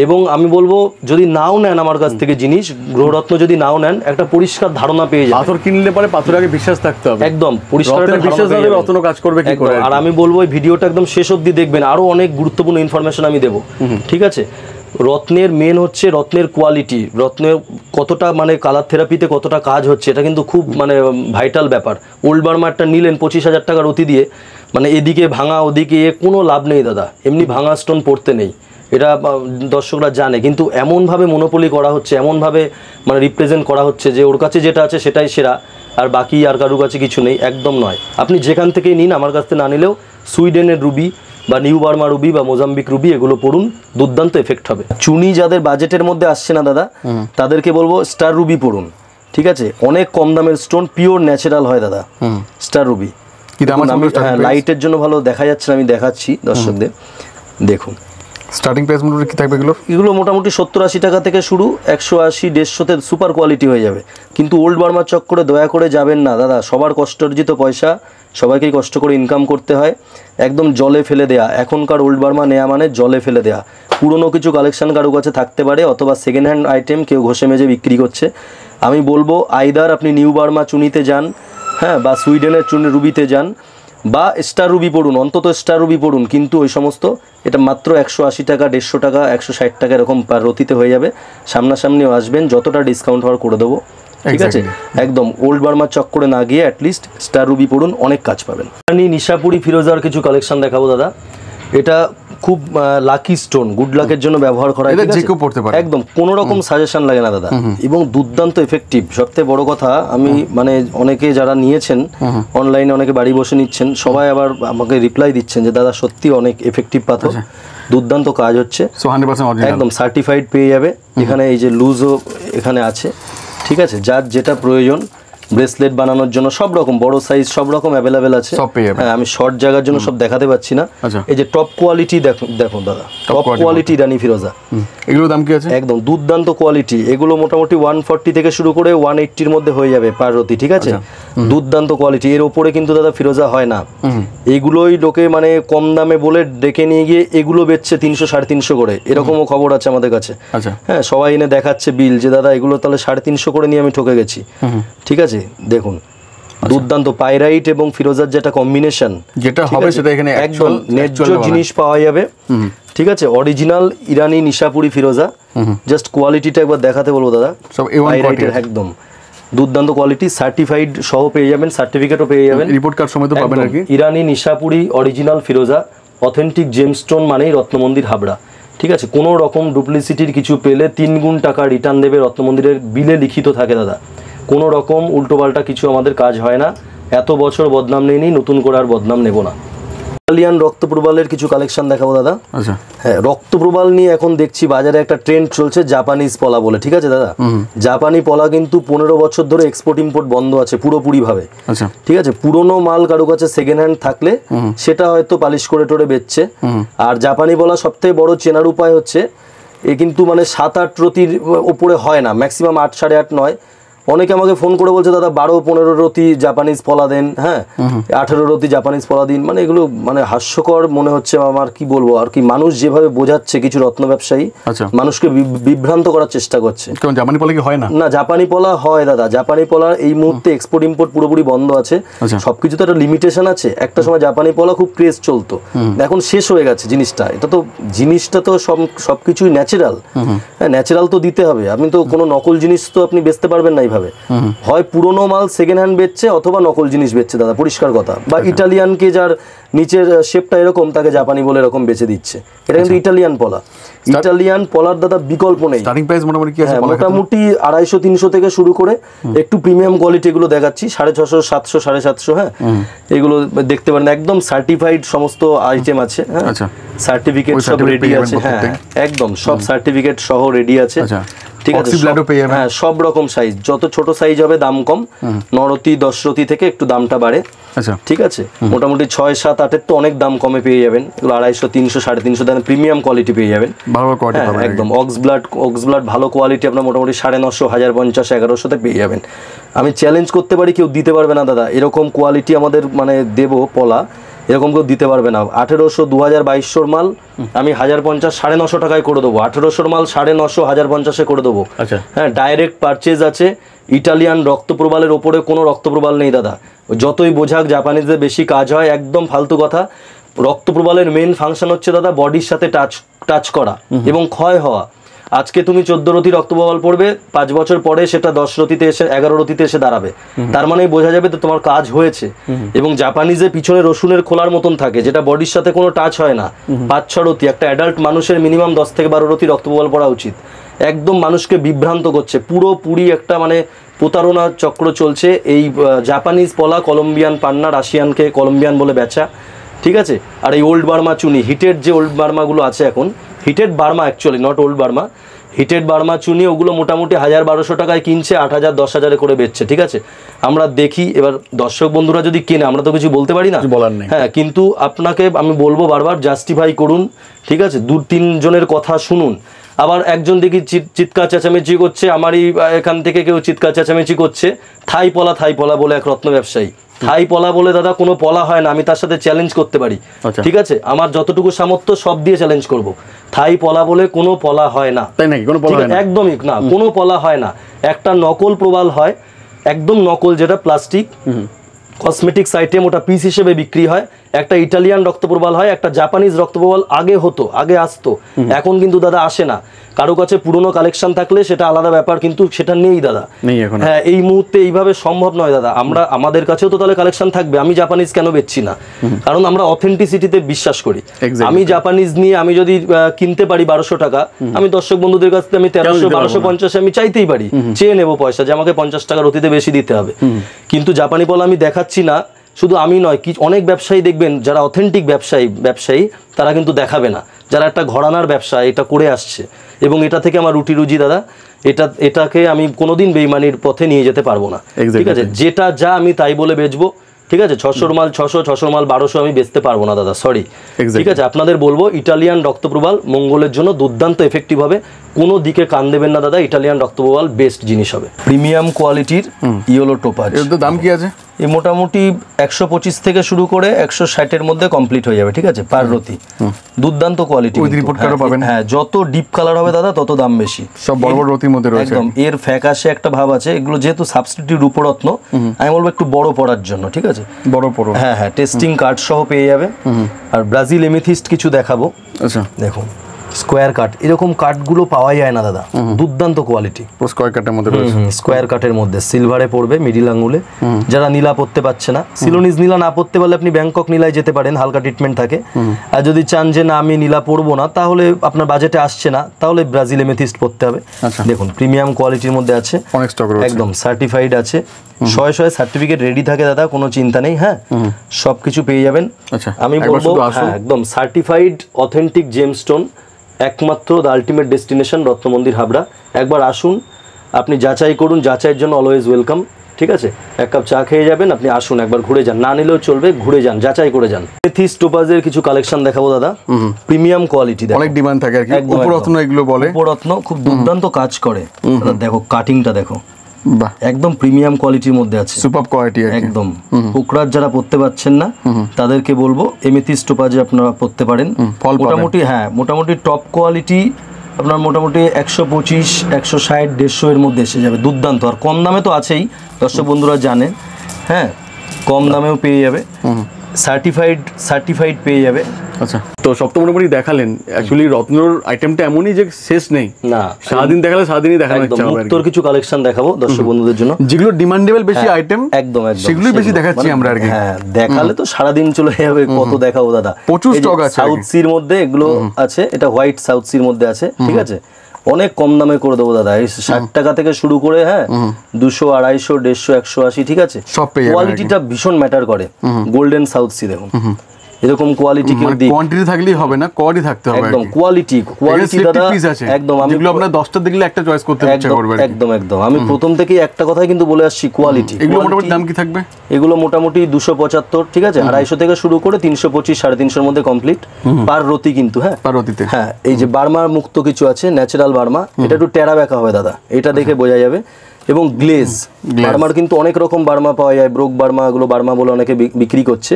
এবং আমি বলবো যদি নাও নেন আমার কাছ থেকে জিনিস, গ্রহরত্ন যদি নাও নেন, একটা পরিষ্কার ধারণা পেয়ে যাবেন। পাথর কিনলে পরে পাথরের আগে বিশ্বাস থাকতে হবে, একদম পরিষ্কার বিশ্বাস থাকলে রত্ন কাজ করবে কি করে। আর আমি বলবো এই ভিডিওটা একদম শেষ অবধি দেখবেন, আরো অনেক গুরুত্বপূর্ণ ইনফরমেশন আমি দেবো, ঠিক আছে। রত্নের মেন হচ্ছে রত্নের কোয়ালিটি, রত্নের কতটা মানে কালার থেরাপিতে কতটা কাজ হচ্ছে, এটা কিন্তু খুব মানে ভাইটাল ব্যাপার। ওল্ড বার্মারটা নিলেন 25,000 টাকা রতি দিয়ে, মানে এদিকে ভাঙা ওদিকে কোনো লাভ নেই দাদা, এমনি ভাঙা স্টোন পড়তে নেই, এটা দর্শকরা জানে। কিন্তু এমনভাবে মনোপলি করা হচ্ছে, এমনভাবে মানে রিপ্রেজেন্ট করা হচ্ছে যে ওর কাছে যেটা আছে সেটাই সেরা, আর বাকি আর কারোর কাছে কিছু নেই, একদম নয়। আপনি যেখান থেকেই নিন, আমার কাছ থেকে না নিলেও সুইডেনের রুবি বা নিউ বার্মা রুবি বা মোজাম্বিক রুবি এগুলো পড়ুন, দুর্দান্ত এফেক্ট হবে। চুনি যাদের বাজেটের মধ্যে আসছে না দাদা, তাদেরকে বলবো স্টার রুবি পড়ুন, ঠিক আছে, অনেক কম দামের স্টোন, পিওর ন্যাচারাল হয় দাদা স্টার রুবি। হ্যাঁ, লাইটের জন্য ভালো দেখা যাচ্ছে না, আমি দেখাচ্ছি দর্শকদের, দেখুন স্টার্টিং প্রাইস মোটামুটি কি থাকবে এগুলো মোটামুটি 70-80 টাকা থেকে শুরু, 180-150-তে সুপার কোয়ালিটি হয়ে যাবে। কিন্তু ওল্ড বার্মার চক্করে দয়া করে যাবেন না দাদা, সবার কষ্ট অর্জিত পয়সা, সবাইকেই কষ্ট করে ইনকাম করতে হয়, একদম জলে ফেলে দেয়া। এখনকার ওল্ড বার্মা নেওয়া মানে জলে ফেলে দেয়া। পুরনো কিছু কালেকশন কারো কাছে থাকতে পারে, অথবা সেকেন্ড হ্যান্ড আইটেম কেউ ঘষে মেজে বিক্রি করছে। আমি বলবো আইদার আপনি নিউ বার্মা চুনিতে যান, হ্যাঁ, বা সুইডেনের চুনি রুবিতে যান, বা স্টার রুবি পড়ুন, অন্তত স্টার রুবি পড়ুন, কিন্তু ওই সমস্ত এটা মাত্র 180 টাকা, 150 টাকা, 160 টাকা এরকম পার রতিতে হয়ে যাবে। সামনাসামনিও আসবেন, যতটা ডিসকাউন্ট হওয়ার করে দেবো, ঠিক আছে। একদম ওল্ড বার্মার চক্করে না গিয়ে অ্যাটলিস্ট স্টার রুবি পড়ুন, অনেক কাজ পাবেন। আমি নিশাপুরি ফিরোজার কিছু কালেকশন দেখাবো দাদা। এটা খুব লাকি স্টোন, গুড লাকের জন্য ব্যবহার করা, একদম কোনো রকম সাজেশন লাগে না দাদা, এবং দুর্দান্ত এফেক্টিভ। সবথেকে বড় কথা, আমি মানে অনেকে যারা নিয়েছেন অনলাইনে, অনেকে বাড়ি বসে নিচ্ছেন, সবাই আবার আমাকে রিপ্লাই দিচ্ছেন যে দাদা সত্যি অনেক এফেক্টিভ পাথর, দুর্দান্ত কাজ হচ্ছে, একদম সার্টিফাইড পেয়ে যাবে। এখানে এই যে লুজও এখানে আছে, ঠিক আছে, যার যেটা প্রয়োজন ব্রেসলেট বানানোর জন্য সব রকম বড় সাইজ সব রকম অ্যাভেলেবেল আছে। হ্যাঁ, আমি শর্ট জায়গার জন্য সব দেখাতে পাচ্ছি না। এই যে টপ কোয়ালিটি দেখুন দাদা, টপ কোয়ালিটি ইরানি ফিরোজা, এগুলোর দাম কি আছে? একদম দুর্দান্ত কোয়ালিটি। এগুলো মোটামুটি 140 থেকে শুরু করে 180-র মধ্যে হয়ে যাবে পার রতি, ঠিক আছে, দুর্দান্ত কোয়ালিটি। এর ওপরে কিন্তু দাদা ফিরোজা হয় না, এইগুলোই লোকে মানে কম দামে বলে ডেকে নিয়ে গিয়ে এগুলো বেচছে 300-350 করে, এরকমও খবর আছে আমাদের কাছে। হ্যাঁ, সবাই এনে দেখাচ্ছে বিল যে দাদা এগুলো তাহলে 350 করে নিয়ে আমি ঠকে গেছি, ঠিক আছে। দেখুন দুর্দান্ত পাইরাইট এবং ফিরোজার যেটা কম্বিনেশন, যেটা হবে সেটা এখানে একদম ন্যায্য জিনিস পাওয়া যাবে, ঠিক আছে। অরিজিনাল ইরানি নিশাপুরি ফিরোজা, জাস্ট কোয়ালিটিটা একবার দেখাতে বলবো দাদা। পাইরাইটের একদম দুর্দান্ত কোয়ালিটি, সার্টিফাইড সহ পেয়ে যাবেন, সার্টিফিকেটও পেয়ে যাবেন, রিপোর্ট কার্ড সমেত পাবেন আর কি। ইরানি নিশাপুরি অরিজিনাল ফিরোজা, অথেন্টিক জেমস্টোন মানেই রত্নমন্দির হাবড়া, ঠিক আছে। কোনো রকম ডুপ্লিসিটির কিছু পেলে 3 গুণ টাকা রিটার্ন দেবে, রত্নমন্দিরের বিলে লিখিত থাকে দাদা। কোনো রকম উল্টোপাল্টা কিছু আমাদের কাজ হয় না। এত বছর বদনাম নেই, নতুন করে আর বদনাম নেব না। ইটালিয়ান রক্তপ্রবালের কিছু কালেকশন দেখাবো দাদা। আচ্ছা, হ্যাঁ, রক্তপ্রবাল নিয়ে এখন দেখছি বাজারে একটা ট্রেন্ড চলছে, জাপানিজ পলা বলে, ঠিক আছে দাদা। জাপানি পলা কিন্তু 15 বছর ধরে এক্সপোর্ট ইম্পোর্ট বন্ধ আছে পুরোপুরি ভাবে, ঠিক আছে। পুরোনো মাল কারো কাছে সেকেন্ড হ্যান্ড থাকলে সেটা হয়তো পালিশ করে টোরে বেচছে। আর জাপানি পলা সবথেকে বড় চেনার উপায় হচ্ছে এ কিন্তু মানে 7-8 রতির ওপরে হয় না, ম্যাক্সিমাম 8, 8.5, 9। অনেকে আমাকে ফোন করে বলছে দাদা 12-15 রতি জাপানিজ পলা দেন, হ্যাঁ 18 রতি জাপানিজ পলা দিন। মানে এগুলো মানে হাস্যকর মনে হচ্ছে আমার, কি বলবো আর কি। মানুষ যেভাবে বোঝাচ্ছে কিছু রত্ন ব্যবসায়ী, মানুষকে বিভ্রান্ত করার চেষ্টা করছে। জাপানি পলা কি হয় না? না, জাপানি পলা হয় দাদা। জাপানি পলা এই মুহূর্তে এক্সপোর্ট ইম্পোর্ট পুরোপুরি বন্ধ আছে, সবকিছু তো একটা লিমিটেশন আছে। একটা সময় জাপানি পলা খুব ক্রেজ চলতো, এখন শেষ হয়ে গেছে জিনিসটা। জিনিসটা তো সবকিছুই ন্যাচারাল, হ্যাঁ ন্যাচারাল তো দিতে হবে। আপনি তো কোনো নকল জিনিস তো আপনি বেচতে পারবেন না এইভাবে। হয় পুরোনো মাল সেকেন্ড হ্যান্ড বেচছে অথবা নকল জিনিস বেচছে দাদা, পরিষ্কার কথা। বা ইটালিয়ানকে যার নিচের শেপটা এরকম তাকে জাপানি বলে এরকম বেচে দিচ্ছে, এটা কিন্তু ইটালিয়ান পলা। ইটালিয়ান পলার দাদা বিকল্প নেই। স্টার্টিং প্রাইস মোটামুটি কি আছে? মোটামুটি 250-300 থেকে শুরু করে একটু প্রিমিয়াম কোয়ালিটি এগুলো দেখাচ্ছি, 650, 700, 750, হ্যাঁ এগুলো দেখতে পারেন। একদম সার্টিফাইড সমস্ত আইটেম আছে, হ্যাঁ সার্টিফিকেট সব রেডি আছে, হ্যাঁ একদম সব সার্টিফিকেট সহ রেডি আছে, ঠিক আছে। হ্যাঁ, সব রকম সাইজ, যত ছোট সাইজ হবে দাম কম, 9 রতি 10 রতি থেকে একটু দামটা বাড়ে, ঠিক আছে। মোটামুটি 6, 7, 8-এর তো অনেক দাম কমে পেয়ে যাবেন, এগুলো 250, 300, 350 দাম প্রিমিয়াম কোয়ালিটি পেয়ে যাবেন, ভালো কোয়ালিটি একদম। অক্স ব্লাড ভালো কোয়ালিটি আপনার মোটামুটি 950, 1050, 1100-তে পেয়ে যাবেন। আমি চ্যালেঞ্জ করতে পারি কেউ দিতে পারবে না দাদা এরকম কোয়ালিটি আমাদের মানে দেবো পলা, এরকম কেউ দিতে পারবে না। 1800, 2022-এর মাল আমি 1050, 950 টাকায় করে দেবো। 1800-এর মাল 950, 1050-এ করে দেবো, হ্যাঁ ডাইরেক্ট পারচেজ আছে। ইটালিয়ান রক্তপ্রবালের ওপরে কোনো রক্তপ্রবাল নেই দাদা, যতই বোঝাক জাপানিজদের বেশি কাজ হয়, একদম ফালতু কথা। রক্তপ্রবালের মেন ফাংশন হচ্ছে দাদা বডির সাথে টাচ করা এবং ক্ষয় হওয়া। আজকে তুমি 14 রতি রক্তপ্রবাল পড়বে, 5 বছর পরে সেটা 10 রতিতে এসে 11 রতিতে এসে দাঁড়াবে, তার মানে বোঝা যাবে তো তোমার কাজ হয়েছে। এবং জাপানিজে পিছনে রসুনের খোলার মতন থাকে, যেটা বডির সাথে কোনো টাচ হয় না। 5-6 রতি একটা অ্যাডাল্ট মানুষের মিনিমাম 10 থেকে 12 রতি রক্তপ্রবাল পড়া উচিত। একদম মানুষকে বিভ্রান্ত করছে, পুরোপুরি একটা মানে প্রতারণা চক্র চলছে। এই জাপানিজ পলা কলম্বিয়ান পান্না, রাশিয়ানকে কলম্বিয়ান বলে বেচা, ঠিক আছে। আর এই ওল্ড বার্মা চুনি, হিটেড যে ওল্ড বার্মাগুলো আছে এখন, heated Burma actually not old Burma, heated Burma চুনি, ওগুলো মোটামুটি 1000-1200 টাকায় কিনছে, 8000, 10,000 করে বেচছে, ঠিক আছে। আমরা দেখি এবার দর্শক বন্ধুরা যদি কেনে, আমরা তো কিছু বলতে পারি না, বলার নেই, হ্যাঁ। কিন্তু আপনাকে আমি বলবো বারবার জাস্টিফাই করুন, ঠিক আছে। 2-3 জনের কথা শুনুন। আবার একজন দেখি চিৎকার চেঁচামেচি করছে, আমারই এখান থেকে কেউ চিৎকার চেঁচামেচি করছে, থাই পলা বলে এক রত্ন ব্যবসায়ী। থাই পলা বলে দাদা কোনো পলা হয় না, আমি তার সাথে চ্যালেঞ্জ করতে পারি, ঠিক আছে। আমার যতটুকু সামর্থ্য সব দিয়ে চ্যালেঞ্জ করব। থাই পলা বলে কোনো পলা হয় না, তাই নাকি? কোনো পলা হয় না, একদমই না, কোনো পলা হয় না। একটা নকল প্রবাল হয়, একদম নকল, যেটা প্লাস্টিক, কসমেটিক্স আইটেম, ওটা পিস হিসেবে বিক্রি হয়। একটা ইটালিয়ান রক্তপ্রবাল হয়, একটা জাপানিজ রক্তপ্রবাল আগে হতো, আগে আসতো, এখন কিন্তু দাদা আসে না। কারো কাছে পুরনো কালেকশন থাকলে সেটা আলাদা ব্যাপার, কিন্তু সেটা নেই দাদা। হ্যাঁ, এই মুহূর্তে এইভাবে সম্ভব নয় দাদা। আমাদের কাছেও তো তাহলে কালেকশন থাকবে, আমি জাপানিজ কেন বেচছি না? কারণ আমরা অথেন্টিসিটিতে বিশ্বাস করি। আমি জাপানিজ নিয়ে আমি যদি কিনতে পারি 1200 টাকা, আমি দর্শক বন্ধুদের কাছ থেকে আমি 1300 1250 আমি চাইতেই পারি, চেয়ে নেবো পয়সা যে আমাকে 50 টাকার অতিতে বেশি দিতে হবে। কিন্তু জাপানি পলা আমি দেখাচ্ছি না, শুধু আমি নয়, কি অনেক ব্যবসায়ী দেখবেন যারা অথেন্টিক ব্যবসায়ী তারা কিন্তু দেখাবে না, যারা একটা ঘরানার ব্যবসা এটা করে আসছে, এবং এটা থেকে আমার রুটি রুজি দাদা, এটাকে আমি কোনোদিন বেইমানির পথে নিয়ে যেতে পারবো না। ঠিক আছে, যেটা যা আমি তাই বলে বেচবো। ঠিক আছে, 600 মাল 600 মাল 1200 আমি বেচতে পারবো না দাদা, সরি। ঠিক আছে, আপনাদের বলবো ইটালিয়ান রক্তপ্রবাল মঙ্গলের জন্য দুর্দান্ত এফেক্টিভ হবে, কোনো দিকে কান দেবেন না দাদা, ইটালিয়ান রক্তপ্রবাল বেস্ট জিনিস হবে। প্রিমিয়াম কোয়ালিটির ইয়েলো টোপাজ। এর দাম কি আছে? এই মোটামুটি 125 থেকে শুরু করে 160 মধ্যে কমপ্লিট হয়ে যাবে। ঠিক আছে, পার রতি, দুর্দান্ত কোয়ালিটি। রিপোর্ট কার্ডও পাবেন। হ্যাঁ, যত ডিপ কালার হবে দাদা তত দাম বেশি। সব বড় বড় রতির মধ্যে রয়েছে একদম। এর ফ্যাকাশে একটা ভাব আছে, এগুলো যেহেতু সাবস্টিটিউট রূপরত্ন, আমি বলবো একটু বড় পড়ার জন্য। ঠিক আছে, বড় পড়ো। হ্যাঁ হ্যাঁ, টেস্টিং কার্ড সহ পেয়ে যাবে। আর ব্রাজিল এমেথিস্ট কিছু দেখাবো। আচ্ছা, দেখুন স্কোয়ার কাট, এরকম কাটগুলো পাওয়া যায় না দাদা, দুর্দান্ত কোয়ালিটি। স্কোয়ার কাটের মধ্যে রয়েছে, স্কোয়ার কাটের মধ্যে সিলভারে পড়বে মিডিল আঙুলে। যারা নীলা পড়তে পারছে না, সিলোনিজ নীলা না পড়তে পারলে আপনি ব্যাংকক নীলায় যেতে পারেন, হালকা ট্রিটমেন্ট থাকে। আর যদি চান যে না আমি নীলা পড়বো না, তাহলে আপনার বাজেটে আসছে না, তাহলে ব্রাজিল এমেথিস্ট পড়তে হবে। দেখুন প্রিমিয়াম কোয়ালিটির মধ্যে আছে, অনেক স্টক রয়েছে, একদম সার্টিফাইড আছে, 100 সার্টিফিকেট রেডি থাকে দাদা, কোনো চিন্তা নেই। হ্যাঁ, সবকিছু পেয়ে যাবেন। আমি বলবো একদম সার্টিফাইড অথেন্টিক জেমস্টোন, একমাত্র দ্য আলটিমেট ডেস্টিনেশন রত্নমন্দির হাবড়া। একবার আসুন, আপনি যাচাই করুন, যাচাইয়ের জন্য অলওয়েজ ওয়েলকাম। ঠিক আছে, এক কাপ চা খেয়ে যাবেন, আপনি আসুন, একবার ঘুরে যান, না নিলেও চলবে, ঘুরে যান, যাচাই করে যান। এমেথিস্ট টোপাজের কিছু কালেকশন দেখাবো দাদা, প্রিমিয়াম কোয়ালিটি, অনেক ডিমান্ড থাকে আর কি। উপরত্ন এগুলো বলে, উপরত্ন খুব দুর্দান্ত কাজ করে। দেখো কাটিংটা দেখো, একদম প্রিমিয়াম কোয়ালিটির মধ্যে আছে, সুপার কোয়ালিটি একদম। পোকরাজ যারা পড়তে পারছেন না তাদেরকে বলবো এমেথিস্ট টোপাজে আপনারা পড়তে পারেন। মোটামুটি হ্যাঁ, মোটামুটি টপ কোয়ালিটি আপনার মোটামুটি 125 160 150 এর মধ্যে এসে যাবে, দুর্দান্ত। আর কম দামে তো আছেই, দর্শক বন্ধুরা জানেন। হ্যাঁ, কম দামেও পেয়ে যাবে, সার্টিফাইড পেয়ে যাবে। আচ্ছা, তো সব তো মোটামুটি দেখালেন। অ্যাকচুয়ালি রত্নর আইটেমটা এমনই যে শেষ নেই, না সারাদিন দেখালে সারাদিনই দেখানো ইচ্ছা হবে। তোর কিছু কালেকশন দেখাবো দর্শক বন্ধুদের জন্য, যেগুলো ডিমান্ডেবল বেশি আইটেম, একদম সেগুলোই বেশি দেখাচ্ছি আমরা আর কি। হ্যাঁ, দেখালে তো সারাদিন চলে যাবে, কত দেখাবো দাদা। প্রচুর স্টক আছে, সাউথ সির মধ্যে এগুলো আছে, এটা হোয়াইট সাউথ সির মধ্যে আছে। ঠিক আছে, অনেক কম দামে করে দেবো দাদা, এই 60 টাকা থেকে শুরু করে হ্যাঁ 200 250 150 180। ঠিক আছে, কোয়ালিটিটা ভীষণ ম্যাটার করে। গোল্ডেন সাউথ সি দেখুন, এরকম কোয়ালিটি কেউ দিক, কোয়ান্টিটি থাকলেই হবে না, কোয়ালিটি থাকতে হবে। একদম কোয়ালিটি দাদা, একদম। আমি যেগুলো আপনারা 10টা দেখলে একটা চয়েস করতে ইচ্ছা করবে, একদম। আমি প্রথম থেকেই একটা কথাই কিন্তু বলে আসছি, কোয়ালিটি। এগুলো মোটামুটি দাম কি থাকবে? এগুলো মোটামুটি 275। ঠিক আছে, 250 থেকে শুরু করে 325 350 মধ্যে কমপ্লিট পার রতি কিন্তু। হ্যাঁ, পার রতিতে। হ্যাঁ, এই যে বার্মা মুক্ত কিছু আছে, ন্যাচারাল বার্মা, এটা একটু টেরা ব্যাকা হবে দাদা, এটা দেখে বোঝা যাবে। এবং গ্লেজ বার্মার কিন্তু অনেক রকম বার্মা পাওয়া যায়, ব্রোক বার্মা, এগুলো বার্মা বলে অনেকে বিক্রি করছে।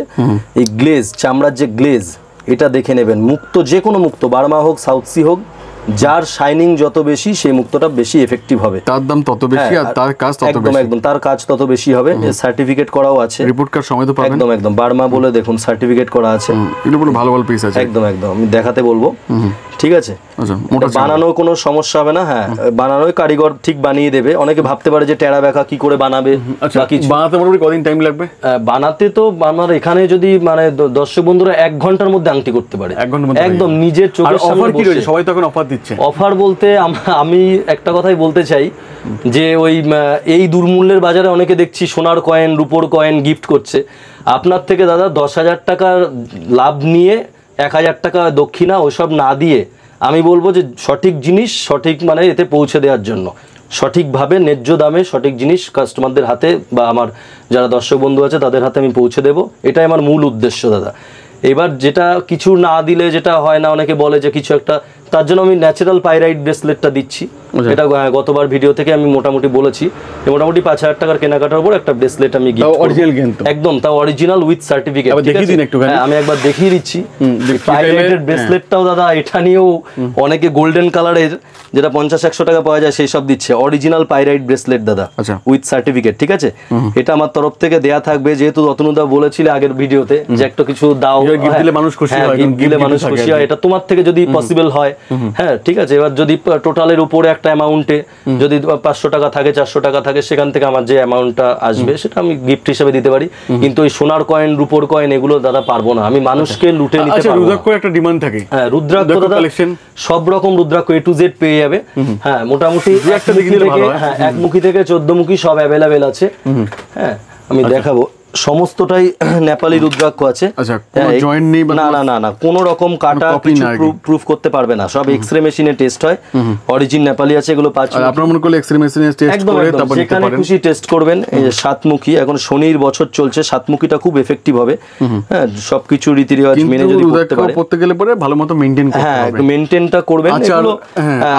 এই গ্লেজ, চামড়ার যে গ্লেজ, এটা দেখে নেবেন। মুক্ত, যে কোনো মুক্ত, বার্মা হোক সাউথ সি হোক, যার শাইনিং যত বেশি সেই মুক্তটা বেশি এফেক্টিভ হবে, তার দাম তত বেশি আর তার কাজ তত বেশি। একদম, তার কাজ তত বেশি হবে। সার্টিফিকেট করাও আছে, রিপোর্ট কার্ড সময় তো পাবেন। একদম বার্মা বলে দেখুন সার্টিফিকেট করা আছে, এগুলো পুরো ভালো ভালো পিস আছে। একদম আমি দেখাতে বলবো। ঠিক আছে, বানানো কোনো সমস্যা হবে না। হ্যাঁ, বানানোই কারিগর ঠিক বানিয়ে দেবে। অনেকে ভাবতে পারে যে টেরা ব্যাকা কি করে বানাবে, বানাতে মোটামুটি কদিন টাইম লাগবে? বানাতে তো আমার এখানে যদি মানে দর্শক বন্ধুরা 1 ঘন্টার মধ্যে আংটি করতে পারে, 1 ঘন্টার মধ্যে একদম নিজের চোখের সামনে বসে। সবাই তো এখন অফার দিচ্ছে। অফার বলতে আমি একটা কথাই বলতে চাই যে ওই এই দুর্মূল্যের বাজারে অনেকে দেখছি সোনার কয়েন, রূপোর কয়েন গিফট করছে। আপনার থেকে দাদা 10,000 টাকার লাভ নিয়ে 1,000 টাকা দক্ষিণা ওসব না দিয়ে আমি বলবো যে সঠিক জিনিস সঠিক মানে এতে পৌঁছে দেওয়ার জন্য, সঠিকভাবে ন্যায্য দামে সঠিক জিনিস কাস্টমারদের হাতে বা আমার যারা দর্শক বন্ধু আছে তাদের হাতে আমি পৌঁছে দেবো, এটাই আমার মূল উদ্দেশ্য দাদা। এবার যেটা কিছু না দিলে যেটা হয় না, অনেকে বলে যে কিছু একটা, তার জন্য আমি ন্যাচারাল পাইরাইট ব্রেসলেটটা দিচ্ছি। এটা গতবার ভিডিও থেকে আমি মোটামুটি বলেছি, মোটামুটি 5,000 টাকার কেনাকাটার উপর একটা ব্রেসলেট আমি একদম তাও অরিজিনাল উইথ সার্টিফিকেট। আমি একবার দেখিয়ে দিচ্ছি পাইরাইটেড ব্রেসলেটটাও দাদা, এটা নিয়েও অনেকে গোল্ডেন কালারের যেটা 50-100 টাকা পাওয়া যায় সেই সব দিচ্ছে। অরিজিনাল পাইরাইট ব্রেসলেট দাদা, উইথ সার্টিফিকেট, ঠিক আছে? এটা আমার তরফ থেকে দেয়া থাকবে, যেহেতু রতনুদা বলেছিলে আগের ভিডিওতে যে একটা কিছু দাও, গিফট দিলে মানুষ খুশি হয়, গিফট দিলে মানুষ খুশি হয়, এটা তোমার থেকে যদি পসিবল হয়, হ্যাঁ ঠিক আছে। এবার যদি টোটালের উপরে একটা অ্যামাউন্টে যদি 500 টাকা থাকে, 400 টাকা থাকে, সেখান থেকে আমার যে অ্যামাউন্টটা আসবে সেটা আমি গিফট হিসেবে দিতে পারি। কিন্তু ওই সোনার কয়েন, রূপোর কয়েন এগুলো দাদা পারবো না, আমি মানুষকে লুটে নিতে পারবো। রুদ্রাক্ষ একটা ডিমান্ড থাকে। হ্যাঁ, রুদ্রাক্ষ দাদা সব রকম রুদ্রাক্ষ A to Z পেয়ে যাবে। হ্যাঁ, মোটামুটি একটা দিক থেকে, হ্যাঁ, একমুখী থেকে 14 মুখী সব অ্যাভেলেবেল আছে। হ্যাঁ, আমি দেখাবো, সমস্তটাই নেপালি রুদ্রাক্ষ আছে। আচ্ছা, কোনো জয়েন্ট নেই? না না না না, কোনো রকম কাটা কিছু প্রুফ করতে পারবে না, সব এক্সরে মেশিনে টেস্ট হয়। অরিজিন নেপালি আছে এগুলো। 5 আপনারা মনে করলে এক্সরে মেশিনে টেস্ট করে তারপর নিতে পারেন, খুশি টেস্ট করবেন। এই যে 7 মুখী, এখন শনির বছর চলছে, 7 মুখীটা খুব এফেক্টিভ হবে। হ্যাঁ, সবকিছু রীতিরিওয়াজ মেনে যদি করতে পারে, করতে গেলে পরে ভালোমতো মেইনটেইন করতে হবে। হ্যাঁ, একটু মেইনটেইনটা করবেন। এগুলো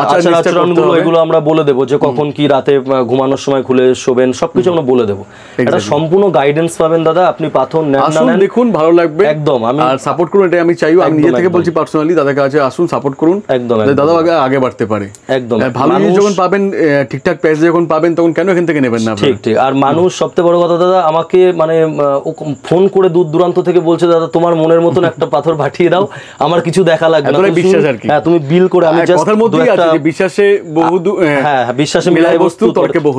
আচার আচরণগুলো এগুলো আমরা বলে দেবো, যে কখন কি রাতে ঘুমানোর সময় খুলে শোবেন, সবকিছু আমরা বলে দেবো। এটা সম্পূর্ণ গাইডেন্স পাবেন দাদা। আপনি পাথর নেন না নেন, দেখুন, ভালো লাগবে একদম। আমি আর সাপোর্ট করুন, এটা আমি চাইও। আমি নিজে থেকে বলছি পার্সোনালি, দাদার কাছে আসুন, সাপোর্ট করুন একদম, দাদা আগে বাড়তে পারে একদম। ভালো জিনিস যখন পাবেন, ঠিকঠাক প্রাইস যখন পাবেন, তখন কেন এখান থেকে নেবেন না? ঠিক ঠিক। আর মানুষ সবচেয়ে বড় কথা দাদা, আমাকে মানে ফোন করে দূর দূরান্ত থেকে বলছে, দাদা তোমার মনের মতন একটা পাথর পাঠিয়ে দাও, আমার কিছু দেখা লাগবে না, বিশ্বাস আর কি। হ্যাঁ, তুমি বিল করে, আমি জাস্ট কথার মধ্যেই আছে যে বিশ্বাসে বহুদূর, হ্যাঁ বিশ্বাসে মিলাই বস্তু,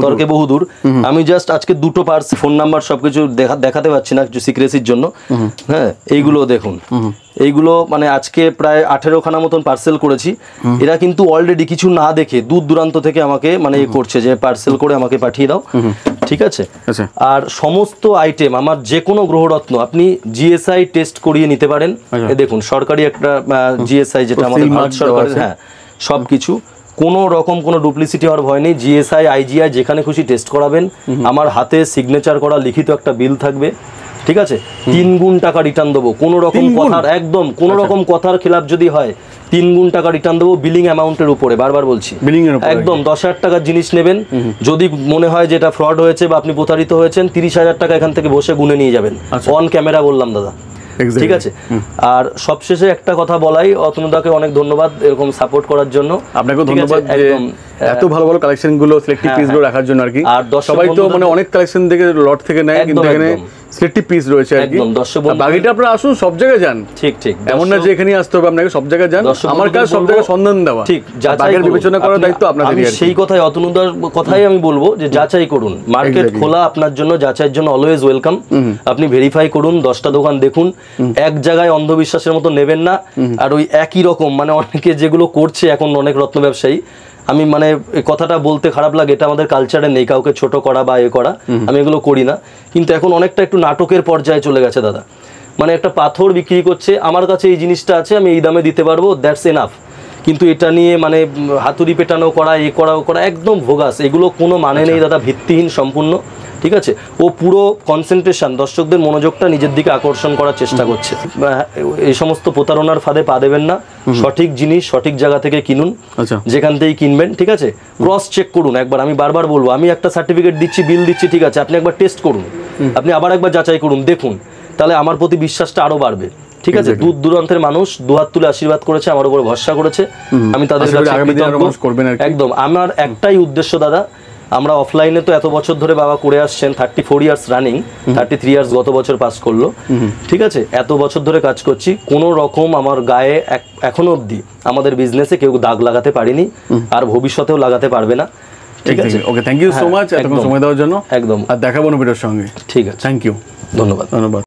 তর্কে বহুদূর। আমি জাস্ট আজকে দুটো ফোন নাম্বার সবকিছু দেখাতে পারছি না কিছু সিক্রেসির জন্য। হ্যাঁ, এইগুলো দেখুন, এইগুলো মানে আজকে প্রায় 18 খানা মতন পার্সেল করেছি। এরা কিন্তু অলরেডি কিছু না দেখে দূর দূরান্ত থেকে আমাকে মানে করছে যে পার্সেল করে আমাকে পাঠিয়ে দাও, ঠিক আছে? আর সমস্ত আইটেম আমার যে কোনো গ্রহরত্ন আপনি জিএসআই টেস্ট করিয়ে নিতে পারেন। দেখুন, সরকারি একটা জিএসআই, যেটা আমাদের ভারত সরকারের, হ্যাঁ, সবকিছু কোনো রকম কোনো ডুপ্লিসিটি হওয়ার ভয় নেই। জিএসআই, আইজিআই যেখানে খুশি টেস্ট করাবেন, আমার হাতে সিগনেচার করা লিখিত একটা বিল থাকবে, ঠিক আছে? 3 গুণ টাকা রিটার্ন দেবো, কোনো রকম কথার একদম কোনো রকম কথার খেলাপ যদি হয় 3 গুণ টাকা রিটার্ন দেবো, বিলিং অ্যামাউন্টের উপরে। বারবার বলছি, একদম 10,000 টাকার জিনিস নেবেন, যদি মনে হয় যে এটা ফ্রড হয়েছে বা আপনি প্রতারিত হয়েছেন, 30,000 টাকা এখান থেকে বসে গুনে নিয়ে যাবেন। অন ক্যামেরা বললাম দাদা, ঠিক আছে? আর সবশেষে একটা কথা বলাই, অতনুদাকে অনেক ধন্যবাদ এরকম সাপোর্ট করার জন্য। আপনাকেও ধন্যবাদ একদম, এত ভালো ভালো কালেকশন গুলো, সিলেক্টিভ পিস গুলো রাখার জন্য আর কি। আর সবাই তো মানে অনেক কালেকশন থেকে লট থেকে নেয়, কিন্তু এখানে সিলেক্টিভ পিস রয়েছে আর কি। বাকিটা আপনারা আসুন, সব জায়গায় যান, ঠিক ঠিক, এমন না যে এখানে আসতে হবে আপনাকে, সব জায়গায় যান। আমার কাছে সব জায়গায় সন্ধান দেওয়া, ঠিক, যাচাই বিবেচনা করার দায়িত্ব আপনাদের। আমি সেই কথাই, অতনুদার কথাই আমি বলবো যে যাচাই করুন। মার্কেট খোলা আপনার জন্য, যাচাইয়ের জন্য অলওয়েজ ওয়েলকাম। আপনি ভেরিফাই করুন, 10টা দোকান দেখুন, এক জায়গায় অন্ধবিশ্বাসের মতো নেবেন না। আর ওই একই রকম মানে অনেকে যেগুলো করছে এখন অনেক রত্ন ব্যবসায়ী, আমি মানে কথাটা বলতে খারাপ লাগে, এটা আমাদের কালচারে নেই কাউকে ছোট করা বা এ করা, আমি এগুলো করি না। কিন্তু এখন অনেকটা একটু নাটকের পর্যায়ে চলে গেছে দাদা। মানে একটা পাথর বিক্রি করছে, আমার কাছে এই জিনিসটা আছে, আমি এই দামে দিতে পারবো, দ্যাটস এনাফ। কিন্তু এটা নিয়ে মানে হাতুড়ি পেটানো করা, এ করা ও করা, একদম ভোগাস, এগুলো কোনো মানে নেই দাদা, ভিত্তিহীন সম্পূর্ণ, ঠিক আছে? ও পুরো কনসেন্ট্রেশন, দর্শকদের মনোযোগটা নিজের দিকে আকর্ষণ করার চেষ্টা করছে। এই সমস্ত প্রতারণার ফাঁদে পা দেবেন না, সঠিক জিনিস সঠিক জায়গা থেকে কিনুন, যেখান থেকেই কিনবেন, ঠিক আছে? ক্রস চেক করুন একবার, আমি বারবার বলবো, আমি একটা সার্টিফিকেট দিচ্ছি, বিল দিচ্ছি, ঠিক আছে, আপনি একবার টেস্ট করুন, আপনি আবার একবার যাচাই করুন, দেখুন, তাহলে আমার প্রতি বিশ্বাসটা আরো বাড়বে, ঠিক আছে? দূর দূরান্তের মানুষ দুহাত তুলে আশীর্বাদ করেছে, আমার উপরে ভরসা করেছে, আমি তাদের কাছে একদম। আমার একটাই উদ্দেশ্য দাদা, আমরা অফলাইনে তো এত বছর ধরে বাবা করে আসছেন, 34 ইয়ার্স রানিং, 33 ইয়ার্স গত বছর পাস করলো, ঠিক আছে? এত বছর ধরে কাজ করছি, কোনো রকম আমার গায়ে এখনো অবধি আমাদের বিজনেসে কেউ দাগ লাগাতে পারিনি, আর ভবিষ্যতেও লাগাতে পারবে না, ঠিক আছে? ওকে, থ্যাংক ইউ সো মাচ এতক্ষণ সময় দেওয়ার জন্য। একদম, আর দেখাবো না ভিডিওর সঙ্গে, ঠিক আছে, থ্যাংক ইউ, ধন্যবাদ।